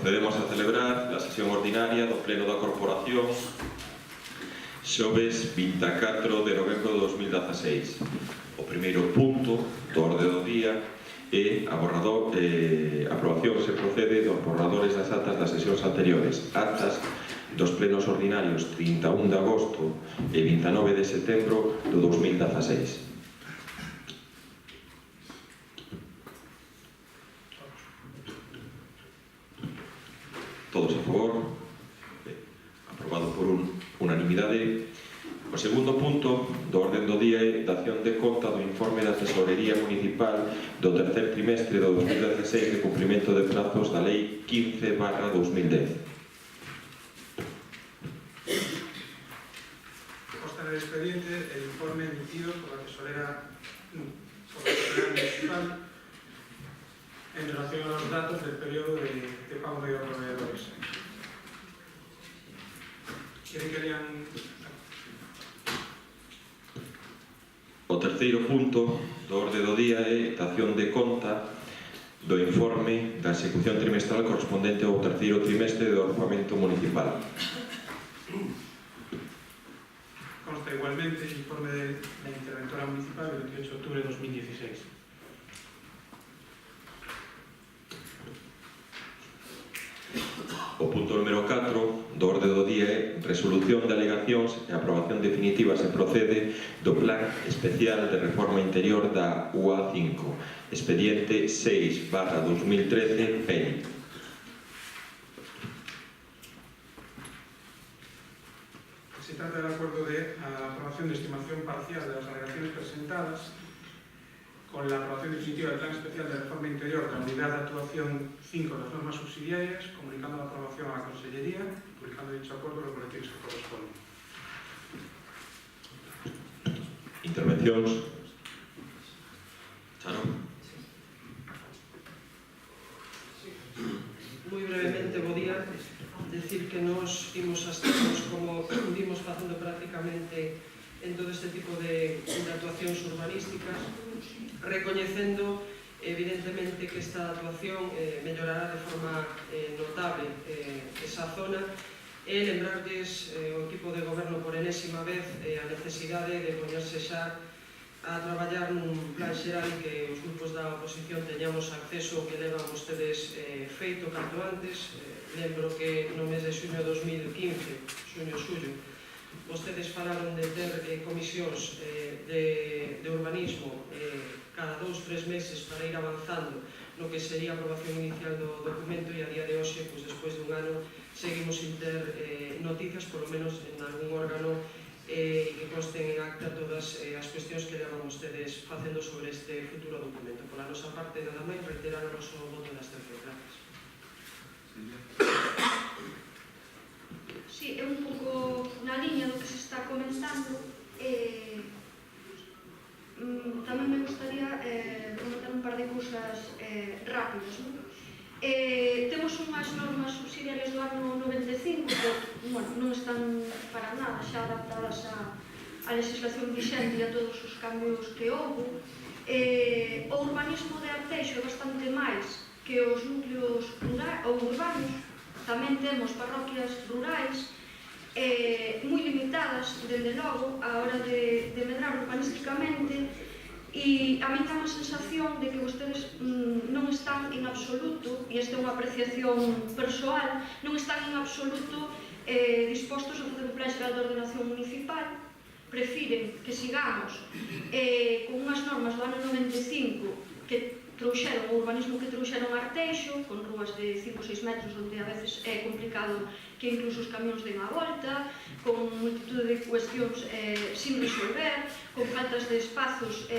Procedemos a celebrar a sesión ordinaria do Pleno da Corporación xoves 24 de novembro de 2016. O primeiro punto do orde do día é aprobación se procede dos borradores das actas das sesións anteriores, actas dos plenos ordinarios 31 de agosto e 29 de setembro do 2016. Todos a favor? Aprobado por unanimidade. O segundo punto do orden do día é dación de conta do informe da Tesorería Municipal do tercer trimestre do 2016 de cumprimento de prazos da Lei 15/2010. Consta en el expediente el informe emitido por la Tesorera Municipal en relación a los datos del periodo de pago de proveedores. ¿Quieren que lean? O terceiro punto do orde do día é dación de conta do informe da execución trimestral correspondente ao terceiro trimestre do orzamento municipal. Consta igualmente el informe de la interventora municipal del 28 de octubre de 2016. O punto número 4 do orde do día é resolución de alegacións e aprobación definitiva se procede do Plan Especial de Reforma Interior da UA5, expediente 6/2013, PEN. Se trata del acuerdo de aprobación de estimación parcial de las alegaciones presentadas con la aprobación definitiva del Plan Especial de Reforma Interior de la Unidad de Actuación 5 de las normas subsidiarias, comunicando la aprobación a la Consellería, publicando dicho acuerdo en los boletines que corresponden. Intervencións. Charo. Moi brevemente, bo día. Decir que nos imos absternos como vimos facendo prácticamente en todo este tipo de actuacións urbanísticas, recoñecendo evidentemente que esta actuación mellorará de forma notable esa zona e lembrarles o equipo de goberno por enésima vez a necesidade de poñerse xa a traballar nun plan xeral en que os grupos da oposición teñamos acceso ao que levan vostedes feito canto antes. Lembro que no mes de xuño de 2015, xuño-xullo, vostedes falaron de ter comisións de urbanismo cada 2-3 meses para ir avanzando no que sería a aprobación inicial do documento e a día de hoxe, despois dun ano, seguimos sin ter noticias, polo menos en algún órgano, e que consten en acta todas as cuestións que levan ustedes facendo sobre este futuro documento. Pola nosa parte, nada máis, reiterar o noso voto de abstención. Gracias. Sí, é un pouco na liña do que se está comentando. Tamén me gustaría comentar un par de cousas rápidas. Temos unhas normas subsidiarias do ano 95 que non están para nada xa adaptadas á legislación vixente e a todos os cambios que houve. O urbanismo de Arteixo é bastante máis que os núcleos urbanos. Tamén temos parroquias rurais moi limitadas, dende logo, a hora de medrar urbanísticamente, e a mí dá a sensación de que vostedes non están en absoluto, e esta é unha apreciación persoal, non están en absoluto dispostos a facer un plan xeral de ordenación municipal. Prefiren que sigamos con unhas normas do ano 95 que trouxeron o urbanismo que trouxeron a Arteixo, con rúas de 5 ou 6 metros onde a veces é complicado que incluso os camións den a volta, con multitud de cuestións sin resolver, con faltas de espazos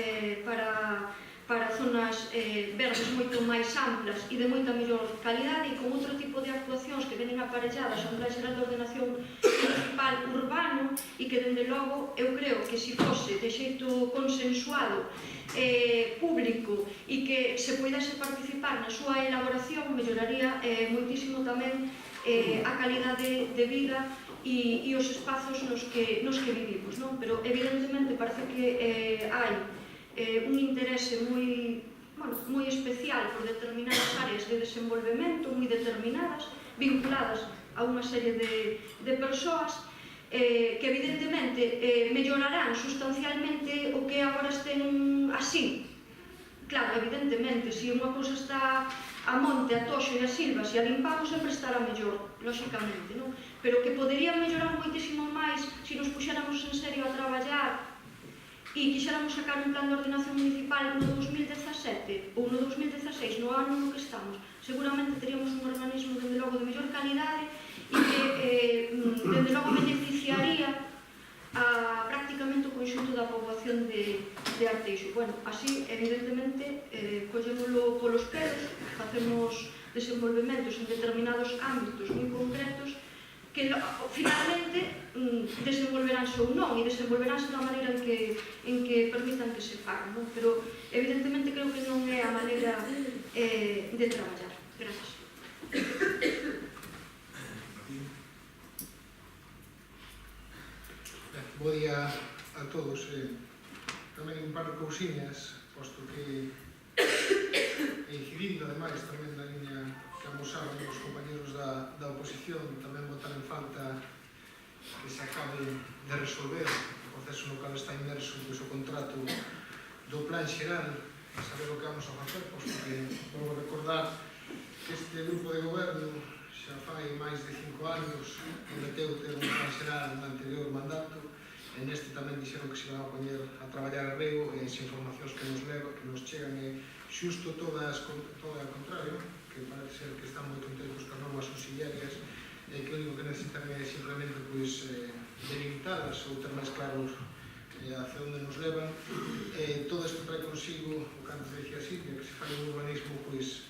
para zonas verdes moito máis amplas e de moita mellor calidade, e con outro tipo de actuacións que venen aparelladas a un plan xeral de ordenación municipal urbano, e que, dende logo, eu creo que se fose de xeito consensuado, público, e que se poidase participar na súa elaboración, melloraría moitísimo tamén a calidade de vida e os espazos nos que vivimos, non? Pero, evidentemente, parece que hai un interese moi especial por determinadas áreas de desenvolvemento moi determinadas, vinculadas a unha serie de persoas que evidentemente mellorarán sustancialmente o que agora estén así. Claro, evidentemente, se unha cousa está a monte, a toxo e a silva, se a limpamos sempre estará mellor, lóxicamente, non? Pero que poderían mellorar moitísimo máis se nos puxéramos en serio a traballar e quixéramos sacar un plan de ordenación municipal no 2017 ou no 2016, no ano no que estamos. Seguramente teríamos un organismo, dende logo, de mellor calidade e que, dende logo, beneficiaría a prácticamente o conxunto da poboación de Arteixo. Bueno, así, evidentemente, collémoslo polos pelos, facemos desenvolvementos en determinados ámbitos moi concretos que finalmente desenvolveránse ou non, e desenvolveránse da maneira en que permitan que se fagan, non? Pero evidentemente creo que non é a maneira de traballar. Gracias. Bo día a todos. Tamén un par de cousiñas, posto que incidindo ademais tamén na liña que amosaron os compañeros da oposición, tamén botar en falta que se acabe de resolver o proceso no cal está inmerso o contrato do plan xeral, a saber o que vamos a facer, posto que vou recordar que este grupo de goberno xa fai máis de 5 anos que meteu ter un plan xeral no anterior mandato. En este tamén dixeron que se van a poñer a traballar a rego, e as informacións que nos chegan é xusto todas ao contrario, que parece ser que están moi contentos con normas auxiliarias e que o único que necesitan é simplemente delimitadas ou ter máis claros hacia onde nos levan. Todo isto trae consigo o que antes decía Silvia, que se fai un urbanismo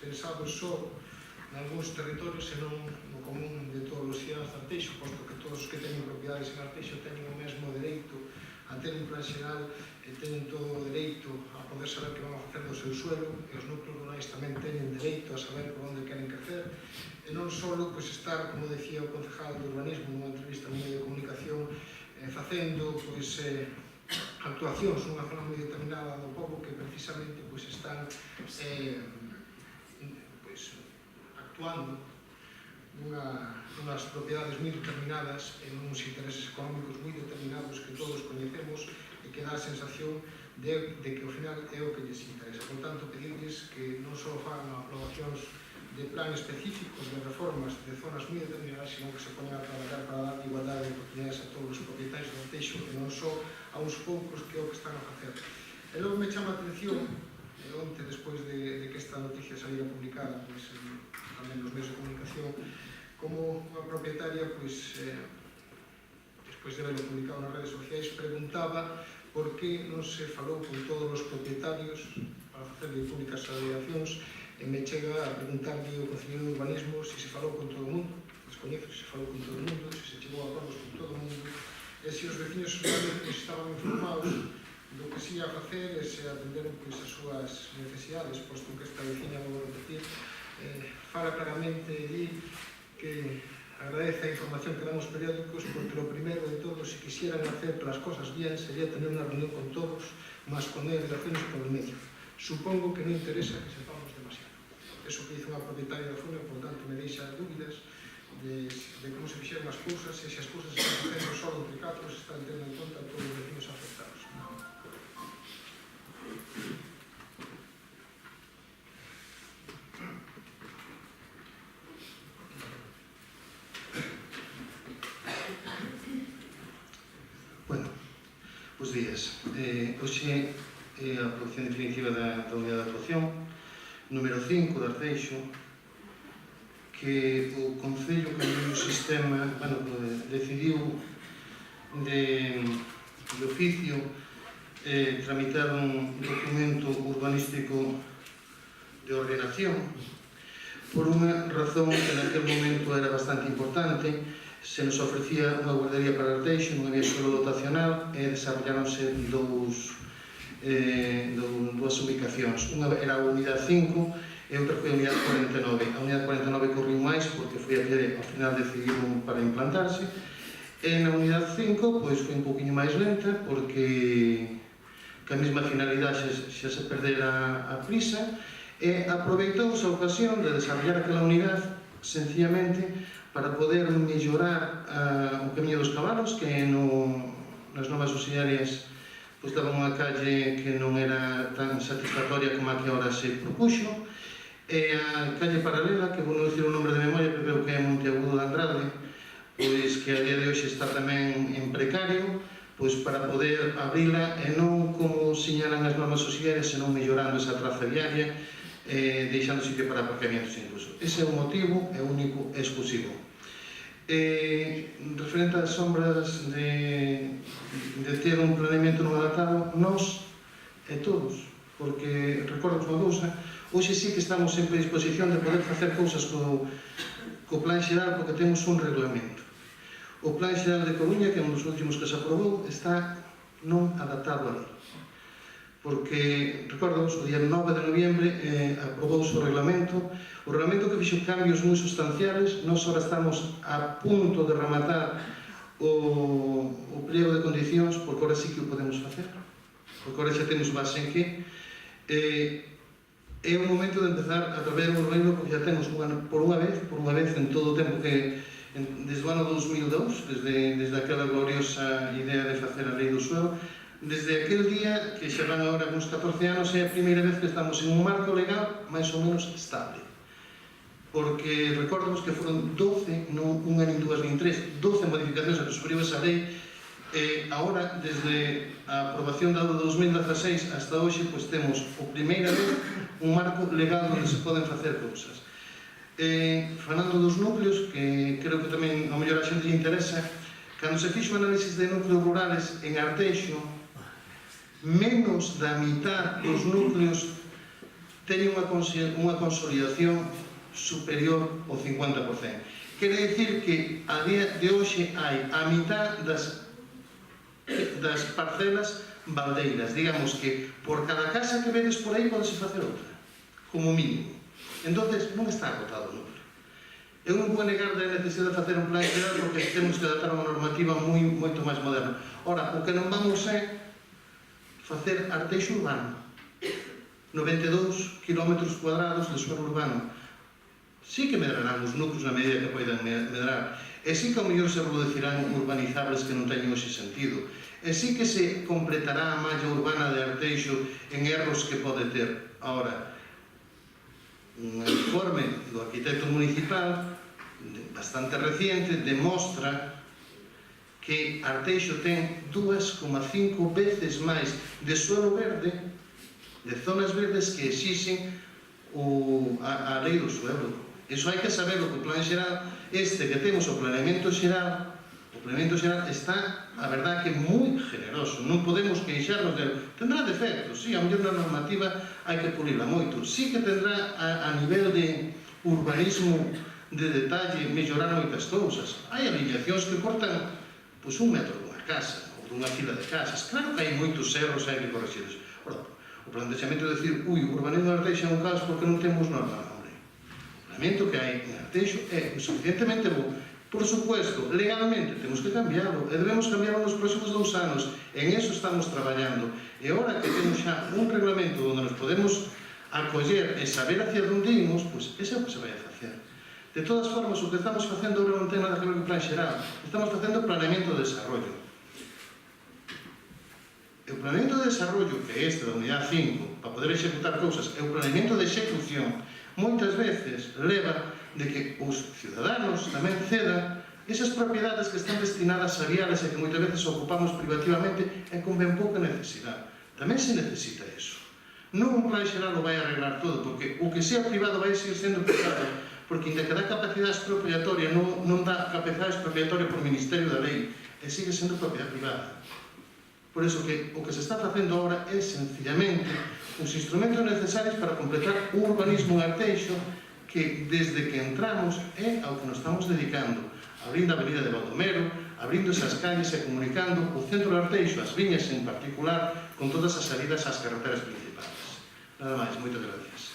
pensado só nalgúns territorios e non no común de todos os cidadanos de Arteixo, posto que todos os que teñen propiedades en Arteixo teñen o mesmo dereito a ter un plan xeral e teñen todo o dereito a poder saber que van a facer do seu suelo, e os núcleos rurais tamén teñen dereito a saber por onde queren crecer, e non só estar, como decía o concejal de urbanismo nunha entrevista no medio de comunicación, facendo actuacións nunha zona moi determinada do pobo que precisamente están actuando nunhas propiedades moi determinadas e nuns intereses económicos moi determinados que todos coñecemos e que dá a sensación de que ao final é o que lles interesa. Por tanto, pedirles que non só fagan aprobacións de plan específicos, de reformas de zonas moi determinadas, sino que se poñan a traballar para dar igualdade de oportunidades a todos os propietarios do Arteixo e non só a uns poucos que é o que están a facer. E logo me chama a atención, onte, despois de que esta noticia saíra publicada tamén nos medios de comunicación, como unha propietaria, despois de verlo publicado nas redes sociais, preguntaba por que non se falou con todos os propietarios para facerle públicas as alegacións, e me chega a preguntarle o concelleiro de urbanismo se se falou con todo o mundo, descoñezo se se falou con todo o mundo, se se chegou a acordos con todo o mundo, e se os veciños estaban informados do que se ia a facer e se atenderon as súas necesidades, posto que esta veciña, vou repetir, fala claramente de que agradece a información que dan os periódicos, porque lo primero de todo, se quisieran hacer las cosas bien, sería tener una reunión con todos, más con delegaciones por el medio. Supongo que non interesa que sepamos demasiado. Eso que hizo unha propietaria da zona, por tanto, me deixa dúbidas de como se fixeron as cousas, e se as cousas se están facendo só entre catro, se están tendo en conta todos os vecinos afectados. Bos días. Hoxe é a aprobación definitiva da unidade de actuación número 5 de Arteixo, que o Concello cambiou o sistema, decidiu de oficio tramitar un documento urbanístico de ordenación por unha razón que naquele momento era bastante importante. Se nos ofrecía unha guardería para Arteixo, non había solo dotacional, e desarrollaronse dúas ubicacións. Unha era a unidade 5 e outra foi a unidade 49. A unidade 49 corriu máis porque foi a que ao final decidiron para implantarse, e na unidade 5 foi un poquinho máis lenta porque a mesma finalidade xa se perdera a prisa, E aproveitouse a ocasión de desarrollar aquela unidade sencillamente para poder mellorar o camiño dos cabalos, que nas novas auxiliarias pois daban unha calle que non era tan satisfactoria como a que ahora se propuxo, e a calle paralela, que vou non dicir o nombre de memoria, pero creo que é Monteagudo de Andrade, pois que a día de hoxe está tamén en precario, pois para poder abrila e non como señalan as normas auxiliares, senón mellorando esa traza viaria, deixando sitio para aparcamientos incluso. Ese é o motivo, é único e exclusivo. Referente ás sombras de ter un planeamento non adaptado, nós e todos, porque recordo unha cousa, hoxe sí que estamos en predisposición de poder facer cousas co plan xeral, porque temos un reglamento. O plan xeral de Coruña, que é un dos últimos que se aprobou, está non adaptado a lei. Porque, recordo, o día 9 de noviembre aprobouse o reglamento que fixo cambios moi sustanciales. Nós ahora estamos a punto de rematar o pliego de condicións, porque ahora sí que o podemos facer, porque ahora xa temos base en que é o momento de empezar a traballar o reino, porque xa temos por unha vez en todo o tempo que desde o ano 2002, desde aquela gloriosa idea de facer a lei do suelo, desde aquel día, que xa van agora uns 14 anos, é a primeira vez que estamos en un marco legal máis ou menos estable. Porque recordamos que foron 12, non unha nin dúas nin tres, 12 modificacións a que sufriu esa lei, e agora, desde a aprobación do 2016 hasta hoxe, pois temos por primeira vez un marco legal onde se poden facer cousas. Falando dos núcleos, que creo que tamén ao mellor a xente lle interesa, cando se fixo análisis de núcleos rurales en Arteixo, menos da mitad dos núcleos teñen unha consolidación superior ao 50%. Quere dicir que a día de hoxe hai a mitad das parcelas baldeiras. Digamos que por cada casa que vedes por aí podese facer outra, como mínimo. Entonces non está agotado o núcleo. Eu non vou negar da necesidade de facer un plan xeral, porque temos que adaptar unha normativa moito máis moderna. Ora, o que non vamos é facer Arteixo urbano, 92 km cuadrados de suelo urbano. Sí que medrarán os núcleos na medida que poidan medrar, e sí que ao mellor se reducirán urbanizables que non teñen hoxe sentido, e sí que se completará a malla urbana de Arteixo en erros que pode ter. Ahora, un informe do arquitecto municipal bastante reciente demostra que Arteixo ten 2,5 veces máis de suelo verde, de zonas verdes que exixen a lei do suelo. Iso hai que saberlo, que o plan xeral, que temos o planeamento xeral está, a verdad, que moi generoso. Non podemos queixarnos dele. Tendrá defectos, sí, a mellor na normativa hai que pulirla moito. Sí que tendrá a nivel de urbanismo de detalle mellorar moitas cousas. Hai alineacións que cortan pois un metro dunha casa ou dunha fila de casas. Claro que hai moitos erros hai que corregirlos. O plantexamento de decir, o urbanismo de Arteixo é un caos porque non temos norma, hombre. O planeamento que hai en Arteixo é suficientemente bo. Por supuesto, legalmente temos que cambiarlo e debemos cambiarlo nos próximos 2 anos. En eso estamos traballando. E agora que temos xa un reglamento onde nos podemos acoller e saber hacia onde imos, pois ese é o que se vai a facer. De todas formas, o que estamos facendo agora non ten nada que ver con o plan xeral. Estamos facendo planeamento de desarrollo. O planeamento de desarrollo, que é este da unidade 5, para poder executar cousas, é o planeamento de execución, moitas veces leva de que os ciudadanos tamén cedan esas propiedades que están destinadas a viales e que moitas veces ocupamos privativamente e con ben pouca necesidade. Tamén se necesita iso. Non un plan xeral o vai arreglar todo, porque o que sea privado vai seguir sendo privado, porque ainda que dá capacidade expropiatoria non dá capacidade expropiatoria por Ministerio da Lei, e sigue sendo propiedade privada. Por iso que o que se está facendo agora é sencillamente os instrumentos necesarios para completar un urbanismo en Arteixo que desde que entramos é ao que nos estamos dedicando, abrindo a avenida de Baldomero, abrindo esas calles e comunicando o centro de Arteixo, as viñas en particular, con todas as salidas ás carreteras principales. Nada máis, moitas gracias.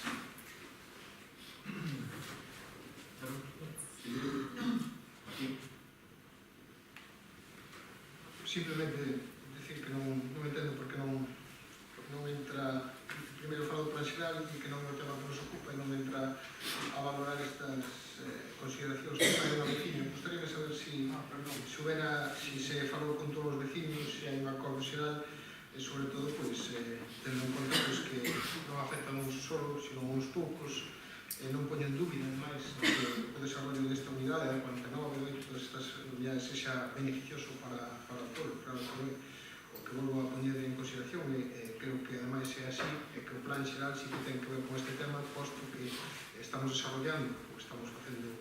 Simplemente decir que non entendo porque non entra primeiro falo do plan xeral e que non o tema por si se falou con todos os vecinos, se hai un acordo xeral, e sobre todo, tendo en conta que non afectan uns solos, sino uns poucos, non poñen dúbida, ademais, que o desarrollo desta unidade, da 49, de todas estas unidades, sexa beneficioso para o pueblo. Claro que o que volvo a poñer en consideración, creo que ademais é así, é que o plan xeral sí que ten que ver con este tema, posto que estamos desarrollando, ou estamos facendo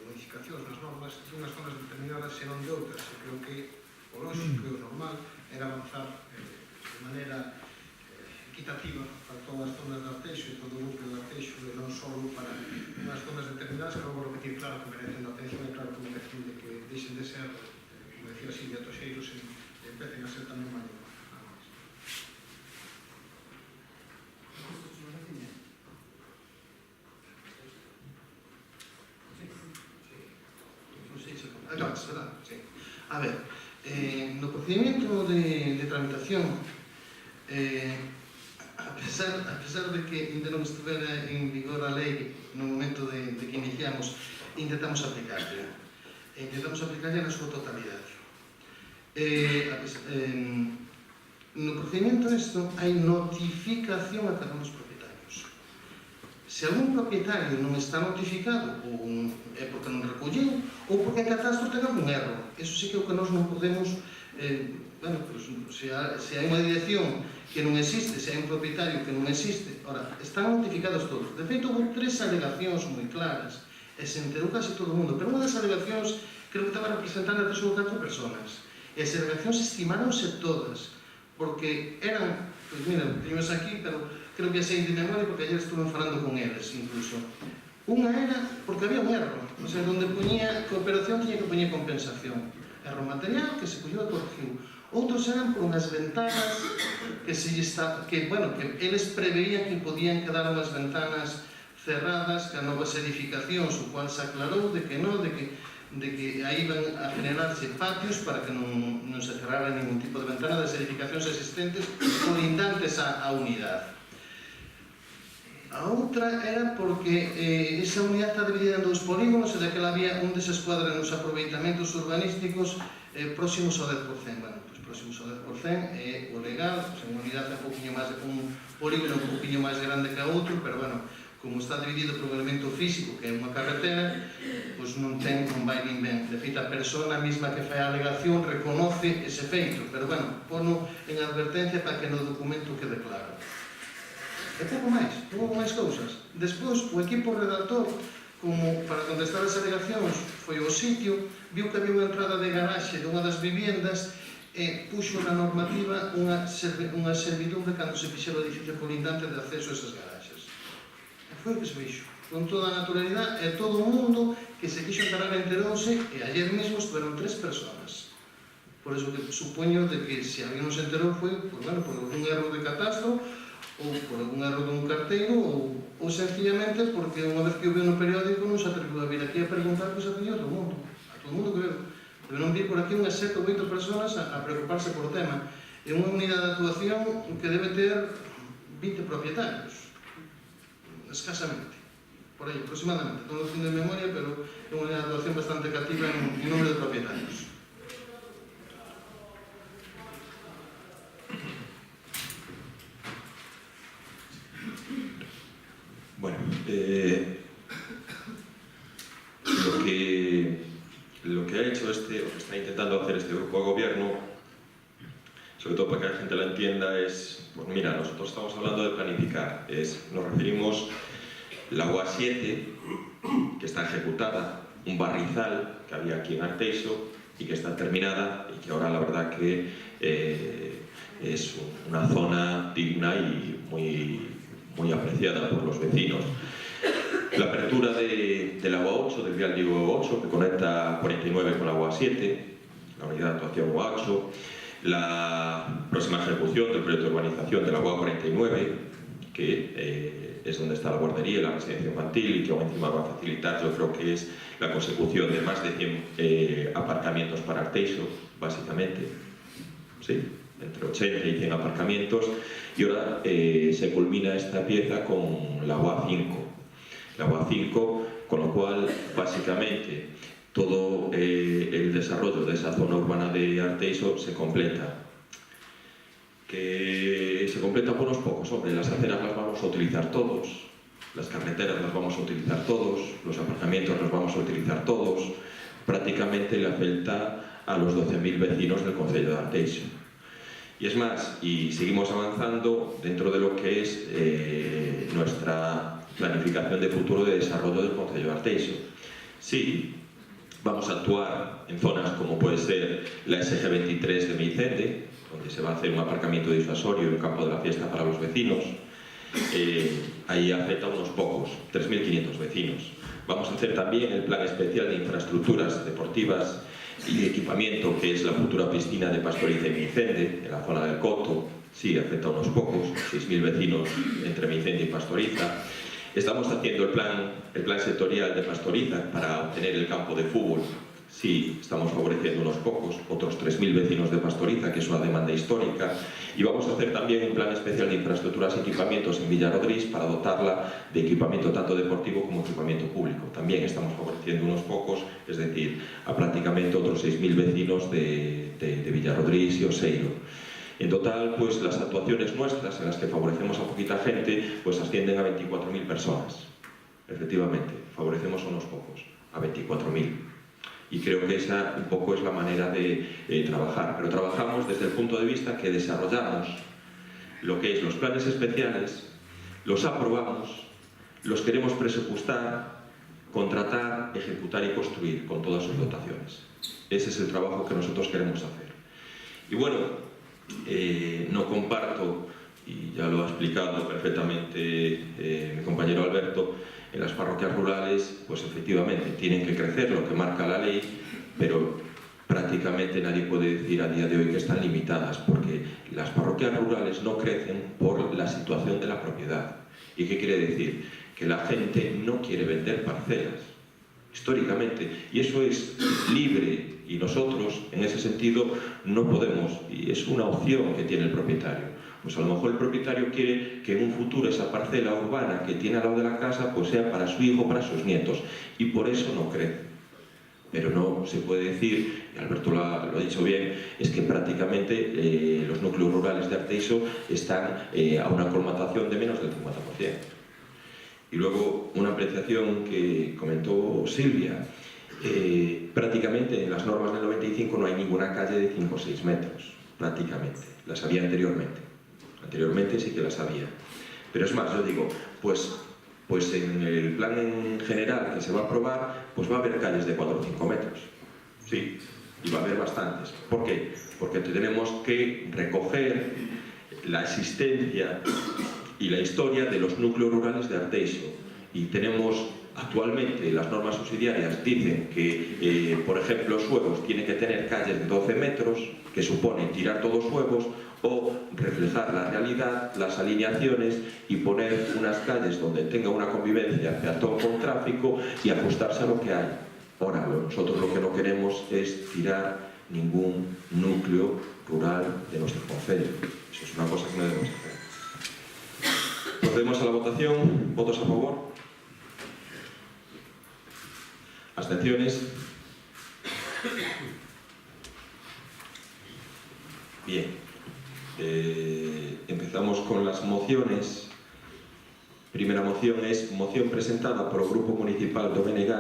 modificacións nas normas dunhas zonas determinadas e non de outras. E creo que o lógico e o normal era avanzar de maneira equitativa para todas as zonas de Arteixo e todo o núcleo de Arteixo, e non só para unhas zonas determinadas que non vou repetir, claro que merecen a atención e claro que merecen de que deixen de ser, como decía Silvia, toxeiros e empecen a ser tamén máis. A ver, no procedimento de tramitación, a pesar de que ainda non estivera en vigor a lei no momento de que iniciamos, intentamos aplicarla na súa totalidade. No procedimento hai notificación a cada un dos propietarios. Se algún propietario non está notificado, ou é porque non recolleu, ou porque en catastro ten algún erro. Eso sí que é o que nós non podemos... se hai unha dirección que non existe, se hai un propietario que non existe, ora, están notificados todos. De feito, houve 3 alegacións moi claras, e se enterou case todo o mundo, pero unha das alegacións creo que estaba representando a 3 ou 4 personas. E as alegacións estimáronse todas, porque eran, pois mira, teños aquí, pero creo que sei de memoria porque ayer estuve falando con eles incluso. Unha era porque había un erro, o sea, donde poñía cooperación tiña que poñer compensación. Erro material que se colleu e corrigiu. Outros eran por unhas ventanas que eles preveían que podían quedar unhas ventanas cerradas que a novas edificacións, o cual se aclarou de que non, de que aí iban a generarse patios para que non se cerrara ningún tipo de ventana das edificacións existentes colindantes á unidade. A outra era porque esa unidade está dividida en 2 polígonos e daquela había un desescuadre nos aproveitamentos urbanísticos próximos ao 10%. Bueno, pois próximos ao 10% é o legal, unha unidade un polígono un pouquinho máis grande que a outro, pero bueno, como está dividido por un elemento físico que é unha carretera, pois non vai nin ben. De feito, a persona mesma que fai a alegación reconoce ese feito, pero bueno, pono en advertencia para que no documento quede claro. E pouco máis cousas. Despois, o equipo redactor, como para contestar as alegacións, foi ao sitio, viu que había unha entrada de garaxe de unha das viviendas e puxo na normativa unha servidumbre cando se fixera o edificio colindante de acceso a esas garaxes. E foi o que se fixo, con toda a naturalidade, e todo o mundo que se quixo encarar enterouse, e ayer mesmo estuveron 3 personas. Por eso que supoño de que se alguén non se enterou foi por algún erro de catastro, ou por algún erro dun carteiro, ou sencillamente porque unha vez que o veo no periódico non se atreviu a vir aquí a preguntar que se atendía a todo o mundo. A todo o mundo que veo. Deberon vir por aquí unhas 7 ou 8 personas a preocuparse por o tema. É unha unidade de actuación que debe ter 20 propietarios. Escasamente. Por aí, aproximadamente. Non lo tenho de memoria, pero é unha unidade de actuación bastante cativa en número de propietarios. Bueno, lo que ha hecho o que está intentando hacer este grupo de gobierno, sobre todo para que la gente la entienda, es, pues mira, nosotros estamos hablando de planificar, nos referimos la UA7, que está ejecutada, un barrizal que había aquí en Arteixo y que está terminada y que ahora la verdad que es una zona digna y muy apreciada por los vecinos. La apertura de la UA8, del vial Diego 8, que conecta 49 con la UA7, la unidad de actuación UA8, la próxima ejecución del proyecto de urbanización de la UA49, que es donde está la guardería y la residencia infantil, y que aún encima va a facilitar, yo creo que es la consecución de más de 100 aparcamientos para Arteixo, básicamente. Sí, entre 80 y 100 aparcamientos, y ahora se culmina esta pieza con la UA5. La UA5, con lo cual, básicamente, todo el desarrollo de esa zona urbana de Arteixo se completa. Que se completa por unos pocos, hombre, las aceras las vamos a utilizar todos, las carreteras las vamos a utilizar todos, los aparcamientos los vamos a utilizar todos, prácticamente le afecta a los 12.000 vecinos del concello de Arteixo. Y es más, y seguimos avanzando dentro de lo que es nuestra planificación de futuro de desarrollo del concello de Arteixo. Sí, vamos a actuar en zonas como puede ser la SG23 de Meicende, donde se va a hacer un aparcamiento disuasorio y un campo de la fiesta para los vecinos. Ahí afecta a unos pocos, 3.500 vecinos. Vamos a hacer también el plan especial de infraestructuras deportivas y de equipamiento, que es la futura piscina de Pastoriza y Meicende, en la zona del Coto. Sí, afecta a unos pocos, 6.000 vecinos entre Meicende y Pastoriza. Estamos haciendo el plan sectorial de Pastoriza para obtener el campo de fútbol. Sí, estamos favoreciendo unos pocos, otros 3.000 vecinos de Pastoriza, que es una demanda histórica. Y vamos a hacer también un plan especial de infraestructuras y equipamientos en Villarodrís para dotarla de equipamiento tanto deportivo como equipamiento público. También estamos favoreciendo unos pocos, es decir, a prácticamente otros 6.000 vecinos de Villarodrís y Oseiro. En total, pues las actuaciones nuestras, en las que favorecemos a poquita gente, pues ascienden a 24.000 personas. Efectivamente, favorecemos a unos pocos, a 24.000. Y creo que esa un poco es la manera de trabajar. Pero trabajamos desde el punto de vista que desarrollamos lo que es los planes especiales, los aprobamos, los queremos presupuestar, contratar, ejecutar y construir con todas sus dotaciones. Ese es el trabajo que nosotros queremos hacer. Y bueno, no comparto, y ya lo ha explicado perfectamente mi compañero Alberto, en las parroquias rurales, pues efectivamente tienen que crecer lo que marca la ley, pero prácticamente nadie puede decir a día de hoy que están limitadas, porque las parroquias rurales no crecen por la situación de la propiedad. ¿Y qué quiere decir? Que la gente no quiere vender parcelas, históricamente, y eso es libre, y nosotros, en ese sentido, no podemos, y es una opción que tiene el propietario. Pues a lo mejor el propietario quiere que en un futuro esa parcela urbana que tiene al lado de la casa pues sea para su hijo, para sus nietos, y por eso no crece. Pero no se puede decir, y Alberto lo ha dicho bien, es que prácticamente los núcleos rurales de Arteixo están a una colmatación de menos del 50%. Y luego una apreciación que comentó Silvia, prácticamente en las normas del 95 no hay ninguna calle de 5 o 6 metros, prácticamente, las había anteriormente. Anteriormente sí que las había. Pero es más, yo digo, pues en el plan en general que se va a aprobar, pues va a haber calles de 4 o 5 metros. Sí, y va a haber bastantes. ¿Por qué? Porque tenemos que recoger la existencia y la historia de los núcleos rurales de Arteixo. Y tenemos actualmente, las normas subsidiarias dicen que, por ejemplo, Suevos tiene que tener calles de 12 metros, que supone tirar todos huevos, o reflejar la realidad, las alineaciones y poner unas calles donde tenga una convivencia peatón con tráfico y ajustarse a lo que hay. Ahora, nosotros lo que no queremos es tirar ningún núcleo rural de nuestro concello. Eso es una cosa que no debemos hacer. Procedemos a la votación. ¿Votos a favor? ¿Abstenciones? Bien. Empezamos con las mociones. Primera moción es moción presentada por o Grupo Municipal do BNG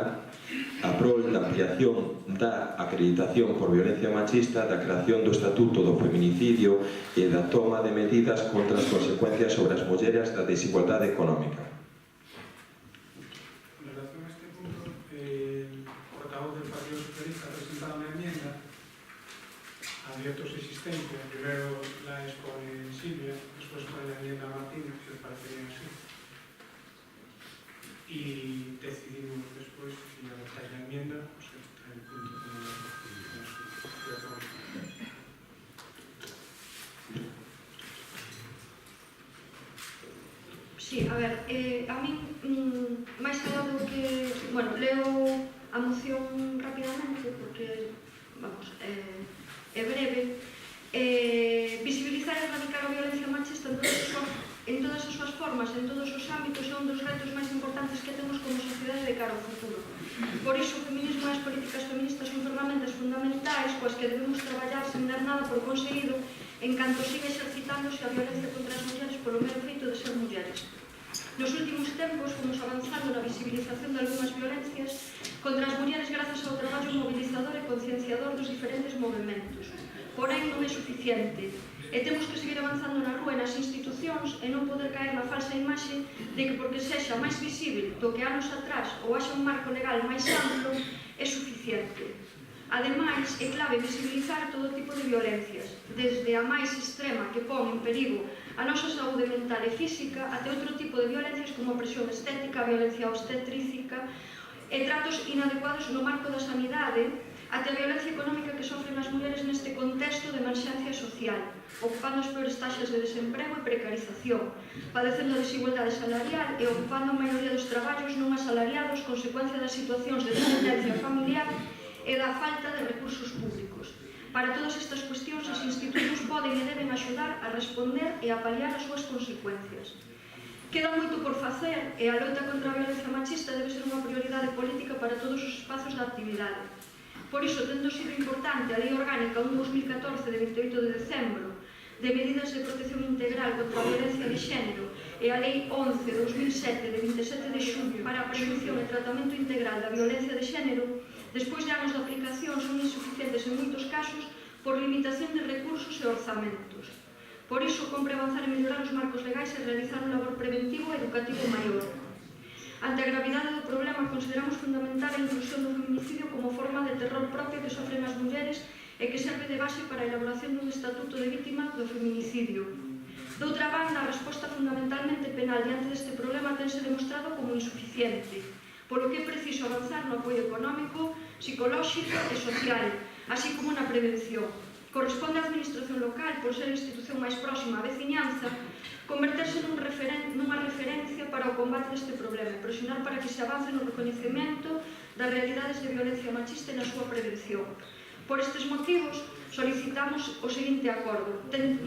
a prol da ampliación da acreditación por violencia machista, da creación do Estatuto do Feminicidio e da toma de medidas contra as consecuencias sobre as mulleres da desigualdade económica. En relación a este punto, el portavoz del Partido Socialista ha presentado una enmienda. Había otros existentes, primero la expone Silvia, después pone la enmienda Martín, que parece bien así. Y decidimos después si adoptar la enmienda, pues el punto como Sí, a ver, a min, máis alá do que... Bueno, leo a moción rapidamente, porque, vamos, é breve. Visibilizar e erradicar a violencia machista en todas as súas formas, en todos os ámbitos, é un dos retos máis importantes que temos como sociedade de cara ao futuro. Por iso o feminismo e as políticas feministas son ferramentas fundamentais coas que debemos traballar sen dar nada por conseguido en canto sigue exercitándose a violencia contra as mulleres polo mero feito de ser mulleres. Nos últimos tempos fomos avanzando na visibilización de algunhas violencias contra as mulleres grazas ao traballo mobilizador e concienciador dos diferentes movimentos. Porén, non é suficiente. E temos que seguir avanzando na rúa e nas institucións e non poder caer na falsa imaxe de que porque sexa máis visible do que anos atrás ou haxa un marco legal máis amplo é suficiente. Ademais, é clave visibilizar todo tipo de violencias, desde a máis extrema que pon en perigo a nosa saúde mental e física até outro tipo de violencias como a presión estética, a violencia obstetrícica e tratos inadecuados no marco da sanidade até a violencia económica que sofren as mulleres neste contexto de emerxencia social, ocupando as peores taxas de desemprego e precarización, padecendo a desigualdade salarial e ocupando a maioría dos traballos non asalariados consecuencia das situacións de dependencia familiar e da falta de recursos públicos. Para todas estas cuestións, as institucións poden e deben axudar a responder e a paliar as súas consecuencias. Queda moito por facer e a loita contra a violencia machista debe ser unha prioridade política para todos os espazos da actividade. Por iso, tendo sido importante a Lei Orgánica 1/2014 de 28 de decembro de medidas de protección integral contra a violencia de xénero e a Lei 11/2007 de 27 de xullo para a prevención e tratamento integral da violencia de xénero, despois de anos de aplicación son insuficientes en moitos casos por limitación de recursos e orzamentos. Por iso, compre avanzar en mellorar os marcos legais e realizar un labor preventivo e educativo maior. Ante a gravidade do problema, consideramos fundamental a inclusión do feminicidio como forma de terror propio que sofren as mulleres e que serve de base para a elaboración dun estatuto de víctima do feminicidio. Doutra banda, a resposta fundamentalmente penal diante deste problema tense demostrado como insuficiente, polo que é preciso avanzar no apoio económico, psicolóxico e social, así como na prevención. Corresponde á administración local, por ser a institución máis próxima á veciñanza, converterse nunha referencia para o combate deste problema e presionar para que se avance no recoñecemento das realidades de violencia machista e na súa prevención. Por estes motivos, solicitamos o seguinte acordo. Ten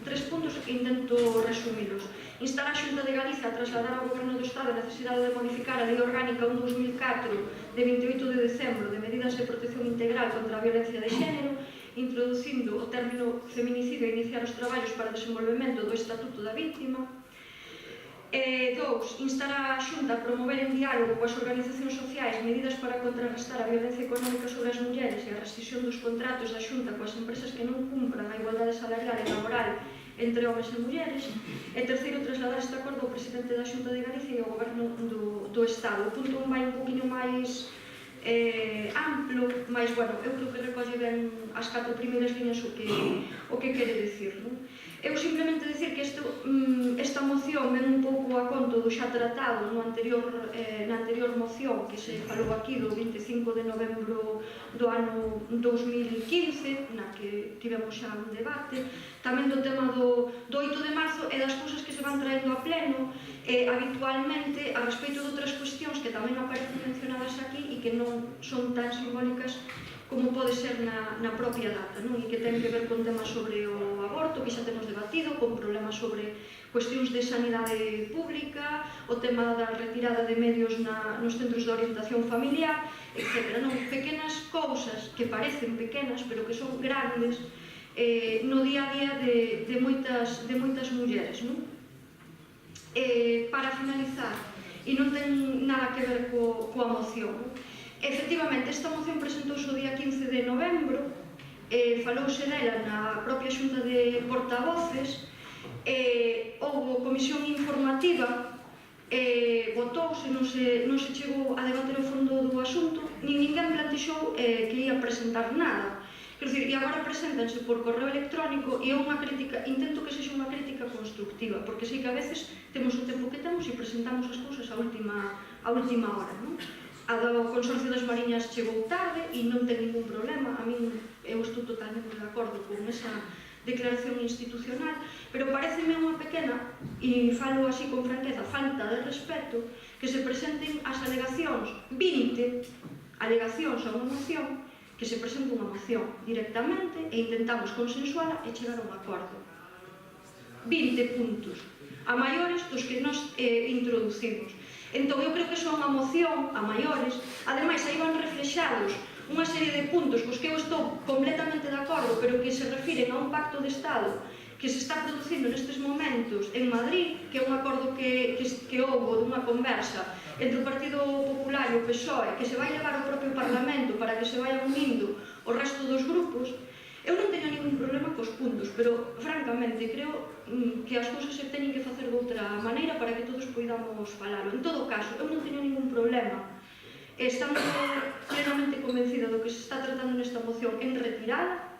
3 puntos que intento resumilos. Instar a Xunta de Galicia a trasladar ao Goberno do Estado a necesidade de modificar a Lei Orgánica 1/2004 de 28 de decembro de medidas de protección integral contra a violencia de xénero, introducindo o término feminicidio e iniciar os traballos para o desenvolvemento do Estatuto da Víctima. 2. Instar a Xunta a promover en diálogo coas organizacións sociais medidas para contrarrestar a violencia económica sobre as mulleres e a rescisión dos contratos da Xunta coas empresas que non cumpran a igualdade salarial e laboral entre homes e mulleres. E 3. Trasladar este acordo ao Presidente da Xunta de Galicia e ao Goberno do Estado. O punto 1 vai un poquinho máis amplo, mas, bueno, eu creo que recolle ben as 4 primeiras líneas o que quere decir, non? Eu simplemente decir que esta moción ven un pouco a conto do xa tratado na anterior moción que se falou aquí do 25 de novembro do ano 2015, na que tivemos xa un debate, tamén do tema do 8 de marzo e das cousas que se van traendo a pleno habitualmente a respecto de outras cuestións que tamén aparecen mencionadas aquí e que non son tan simbólicas como pode ser na propia data, non? E que ten que ver con temas sobre o aborto, que xa temos debatido, con problemas sobre cuestións de sanidade pública, o tema da retirada de medios nos centros de orientación familiar, etc. Non? Pequenas cousas que parecen pequenas, pero que son grandes no día a día de moitas mulleres, non? Para finalizar, e non ten nada que ver coa moción, non? Efectivamente, esta moción presentouse o día 15 de novembro, falouse dela na propia Xunta de Portavoces, houve comisión informativa, votouse, non se chegou a debater o fondo do asunto, nin ninguén plantexou que ia presentar nada. Quer dizer, e agora preséntanse por correo electrónico e é unha crítica, intento que sexa unha crítica constructiva, porque sei que a veces temos o tempo que temos e presentamos as cousas a última hora, non? A do Consorcio das Mariñas chegou tarde e non ten ningún problema. A min, eu estou totalmente de acordo con esa declaración institucional, pero pareceme unha pequena, e falo así con franqueza, falta de respeto, que se presenten as alegacións, 20 alegacións a unha moción, que se presente unha moción directamente e intentamos consensuala e chegar a un acordo. 20 puntos, a maiores dos que nos introducimos. Entón, eu creo que só unha moción a maiores, ademais aí van reflexados unha serie de puntos cos que eu estou completamente de acordo, pero que se refiren a un pacto de Estado que se está producindo nestes momentos en Madrid, que é un acordo que houve dunha conversa entre o Partido Popular e o PSOE, que se vai levar ao propio Parlamento para que se vayan unindo o resto dos grupos. Eu non teño ningún problema cos puntos, pero, francamente, creo que as cousas se teñen que facer de outra maneira para que todos poidamos falalo. En todo caso, eu non teño ningún problema, estando plenamente convencida do que se está tratando nesta moción en retirada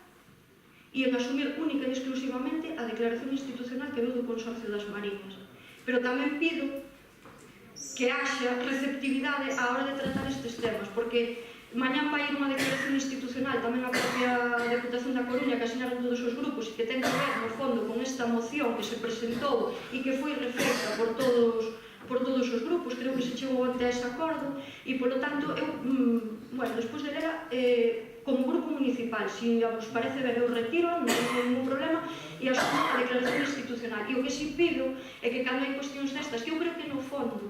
e en asumir única e exclusivamente a declaración institucional que veu do Consorcio das Mariñas. Pero tamén pido que haxa receptividade á hora de tratar estes temas, porque mañán vai ir unha declaración institucional tamén a propia Deputación da Coruña que asinaron todos os grupos e que ten que ver, no fondo, con esta moción que se presentou e que foi refleita por todos os grupos, creo que se chegou ante ese acordo e, polo tanto, eu, despois de ler como grupo municipal, se vos parece ben, eu retiro, non tengo ningún problema e asumo a declaración institucional. E o que si pido é que cando hai cuestións destas, que eu creo que no fondo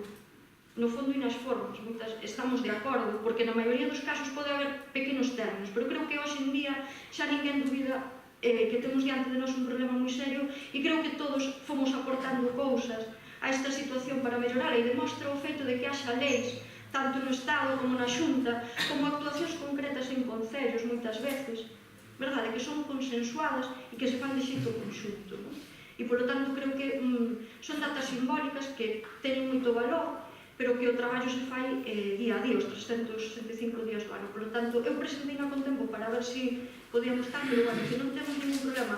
e nas formas, estamos de acordo, porque na maioría dos casos pode haber pequenos términos, pero creo que hoxe en día xa ninguén dubida que temos diante de nós un problema moi serio e creo que todos fomos aportando cousas a esta situación para mellorar e demostra o feito de que haxa leis tanto no Estado como na Xunta, como actuacións concretas en concellos moitas veces, verdade, que son consensuadas e que se fan de xeito conxunto. E, polo tanto, creo que son datas simbólicas que teñen moito valor, pero que o traballo se fai día a día, os 365 días do ano. Por lo tanto, eu presentei con tempo para ver se podíamos estar, pero bueno, que non temos ningún problema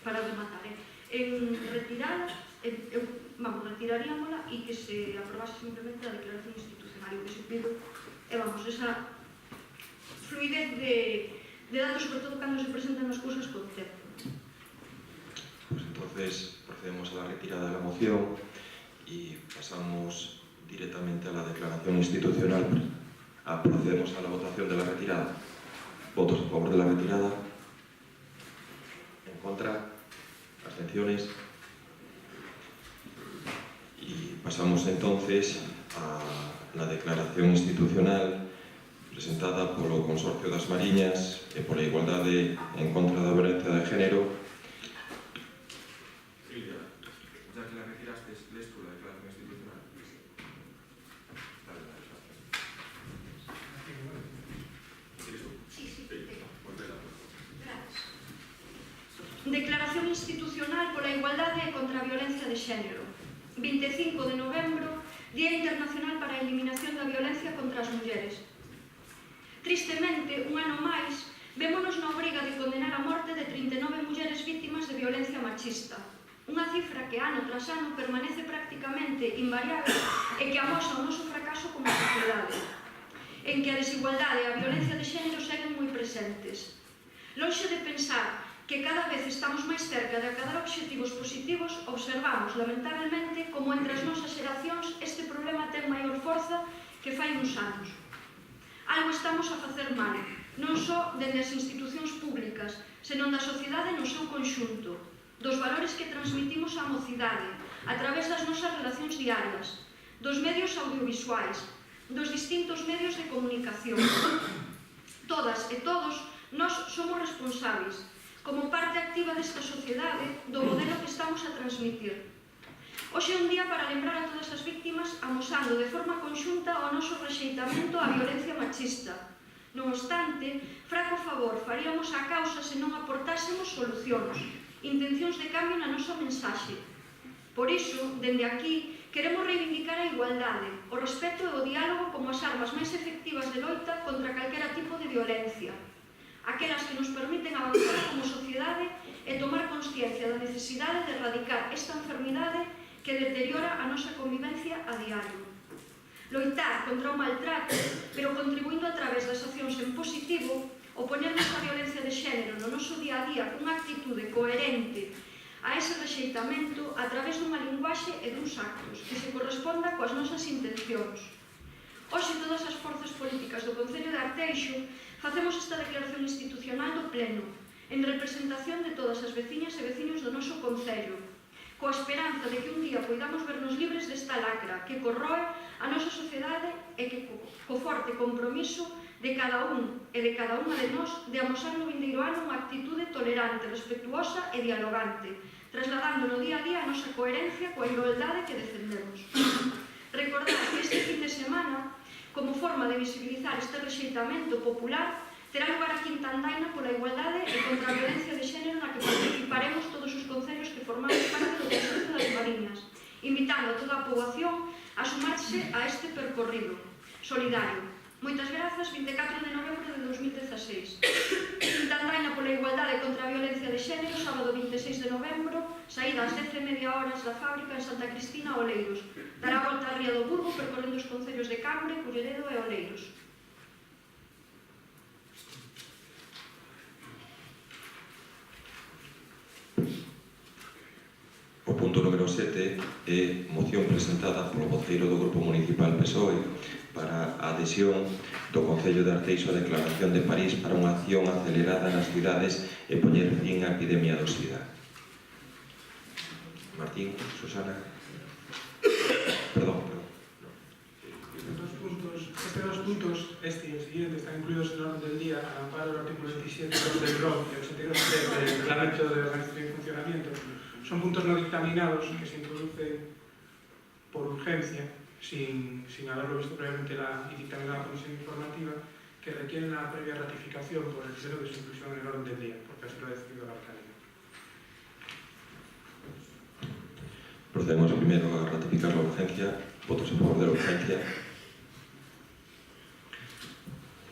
para rematar. En retirada, retiraríamola e que se aprobase simplemente a declaración institucional. O que se pido é, esa fluidez de datos, sobre todo cando se presentan as cousas con tempo. Pues entonces procedemos a la retirada de la moción y pasamos directamente a la declaración institucional. Procedemos a la votación de la retirada. ¿Votos a favor de la retirada? ¿En contra? ¿Abstenciones? Y pasamos entonces a la declaración institucional presentada polo Consorcio das Mariñas e pola igualdade en contra da violencia de género. Silvia, ya que la retiraste, ¿lees tú la declaración institucional? Dale. ¿Quieres tú? Sí. Pues vela. Gracias. Declaración institucional pola igualdade e contra a violencia de género. 25 de novembro, Día Internacional para a Eliminación da Violencia contra as Mulleres. Tristemente, un ano máis, vémonos na obriga de condenar a morte de 39 mulleres vítimas de violencia machista. Unha cifra que ano tras ano permanece prácticamente invariable e que amosa o noso fracaso como sociedade, en que a desigualdade e a violencia de género seguen moi presentes. Lonxe de pensar que cada vez estamos máis cerca de acadar obxectivos positivos, observamos, lamentablemente, como entre as nosas xeracións este problema ten maior forza que fai uns anos. Algo estamos a facer mal, non só dende as institucións públicas, senón da sociedade no seu conxunto, dos valores que transmitimos á mocidade, a través das nosas relacións diarias, dos medios audiovisuais, dos distintos medios de comunicación. Todas e todos nós somos responsáveis, como parte activa desta sociedade, do modelo que estamos a transmitir. Hoxe é un día para lembrar a todas as víctimas amosando de forma conxunta o noso rexeitamento á violencia machista. Non obstante, fraco favor faríamos á causa se non aportásemos solucións, intencións de cambio na nosa mensaxe. Por iso, dende aquí, queremos reivindicar a igualdade, o respeto e o diálogo como as armas máis efectivas de loita contra calquera tipo de violencia, aquelas que nos permiten avanzar como sociedade e tomar consciencia da necesidade de erradicar esta enfermidade que deteriora a nosa convivencia a diario. Loitar contra o maltrato, pero contribuindo a través das accións en positivo, oponernos á violencia de género no noso día a día cunha actitude coherente a ese rexeitamento a través dunha linguaxe e duns actos que se corresponda coas nosas intencións. Hoxe todas as forzas políticas do Concello de Arteixo facemos esta declaración institucional do Pleno en representación de todas as veciñas e veciños do noso Concello, coa esperanza de que un día poidamos vernos libres desta lacra que corroe a nosa sociedade e que co forte compromiso de cada un e de cada unha de nós de amosar no vindeiro ano unha actitude tolerante, respetuosa e dialogante, trasladando no día a día a nosa coherencia coa igualdade que defendemos. Recordar que este fin de semana, como forma de visibilizar este rexeitamento popular, terá lugar aquí en Tandaina pola igualdade e contra a violencia de xénero na que participaremos todos os concellos que formamos parte do Consello das Mariñas, invitando a toda a poboación a sumarse a este percorrido solidario. Moitas grazas, 24 de novembro de 2016. Tandaina pola igualdade contra a violencia de xénero, sábado 26 de novembro, saída ás 10:30 horas da fábrica en Santa Cristina, Oleiros. Dará a volta a Ría do Burgo percorrendo os concellos de Cambre, Culleredo e Oleiros. O punto número 7 é moción presentada polo voceiro do Grupo Municipal PSOE para a adhesión do Concello de Arteixo á Declaración de París para unha acción acelerada nas cidades e poñer fin á epidemia do SIDA. Martín, Susana. Perdón. Estos dos puntos, este y el siguiente, están incluidos en el orden del día al amparo del artículo 27 del ROM y el 82 del Reglamento de Organización y Funcionamiento. Son puntos no dictaminados que se introducen por urgencia, sin haberlo visto previamente y dictaminado la Comisión Informativa, que requieren la previa ratificación por el Pleno de su inclusión en el orden del día, porque así lo ha decidido la Alcaldía. Procedemos primero a ratificar la urgencia. Votos a favor de la urgencia.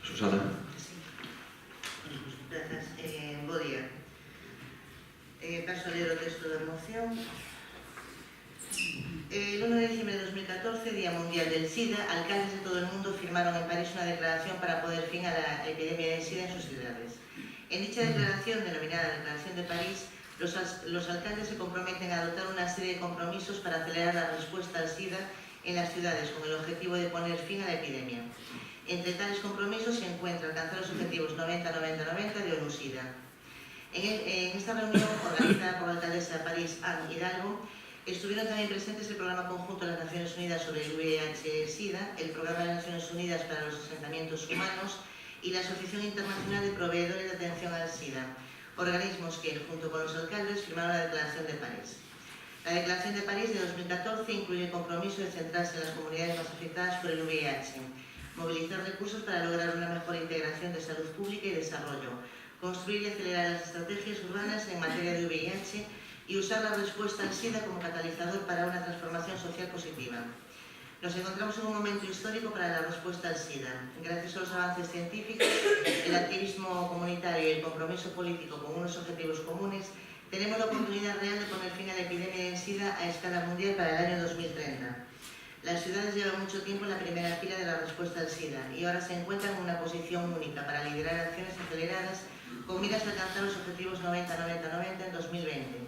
Susana. Grazas. Bo día. Paso a ler o texto da moción. El 1 de diciembre de 2014, Día Mundial del SIDA, alcaldes de todo el mundo firmaron en París una declaración para poner fin a la epidemia de SIDA en sus ciudades. En dicha declaración, denominada Declaración de París, los alcaldes se comprometen a adoptar una serie de compromisos para acelerar la respuesta al SIDA en las ciudades con el objetivo de poner fin a la epidemia. Entre tales compromisos se encuentra alcanzar los objetivos 90-90-90 de ONU-SIDA. En esta reunión, organizada por la alcaldesa de París, Anne Hidalgo, estuvieron también presentes el Programa Conjunto de las Naciones Unidas sobre el VIH-Sida, el Programa de las Naciones Unidas para los Asentamientos Humanos y la Asociación Internacional de Proveedores de Atención al SIDA, organismos que, junto con los alcaldes, firmaron la Declaración de París. La Declaración de París de 2014 incluye el compromiso de centrarse en las comunidades más afectadas por el VIH, movilizar recursos para lograr una mejor integración de salud pública y desarrollo, construir y acelerar las estrategias urbanas en materia de VIH y usar la respuesta al SIDA como catalizador para una transformación social positiva. Nos encontramos en un momento histórico para la respuesta al SIDA. Gracias a los avances científicos, el activismo comunitario y el compromiso político con unos objetivos comunes, tenemos la oportunidad real de poner fin a la epidemia de SIDA a escala mundial para el año 2030. Las ciudades llevan mucho tiempo en la primera fila de la respuesta al SIDA y ahora se encuentran en una posición única para liderar acciones aceleradas con miras a alcanzar los objetivos 90-90-90 en 2020.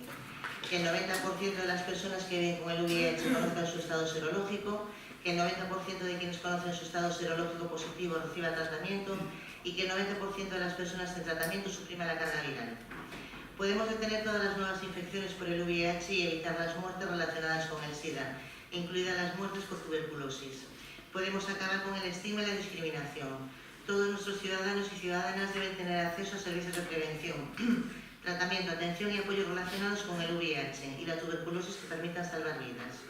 Que el 90% de las personas que viven con el VIH conozcan su estado serológico, que el 90% de quienes conocen su estado serológico positivo reciba tratamiento y que el 90% de las personas en tratamiento suprima la carga viral. Podemos detener todas las nuevas infecciones por el VIH y evitar las muertes relacionadas con el SIDA, incluidas las muertes por tuberculosis. Podemos acabar con el estigma y la discriminación. Todos nuestros ciudadanos y ciudadanas deben tener acceso a servicios de prevención, tratamiento, atención y apoyo relacionados con el VIH y la tuberculosis que permitan salvar vidas.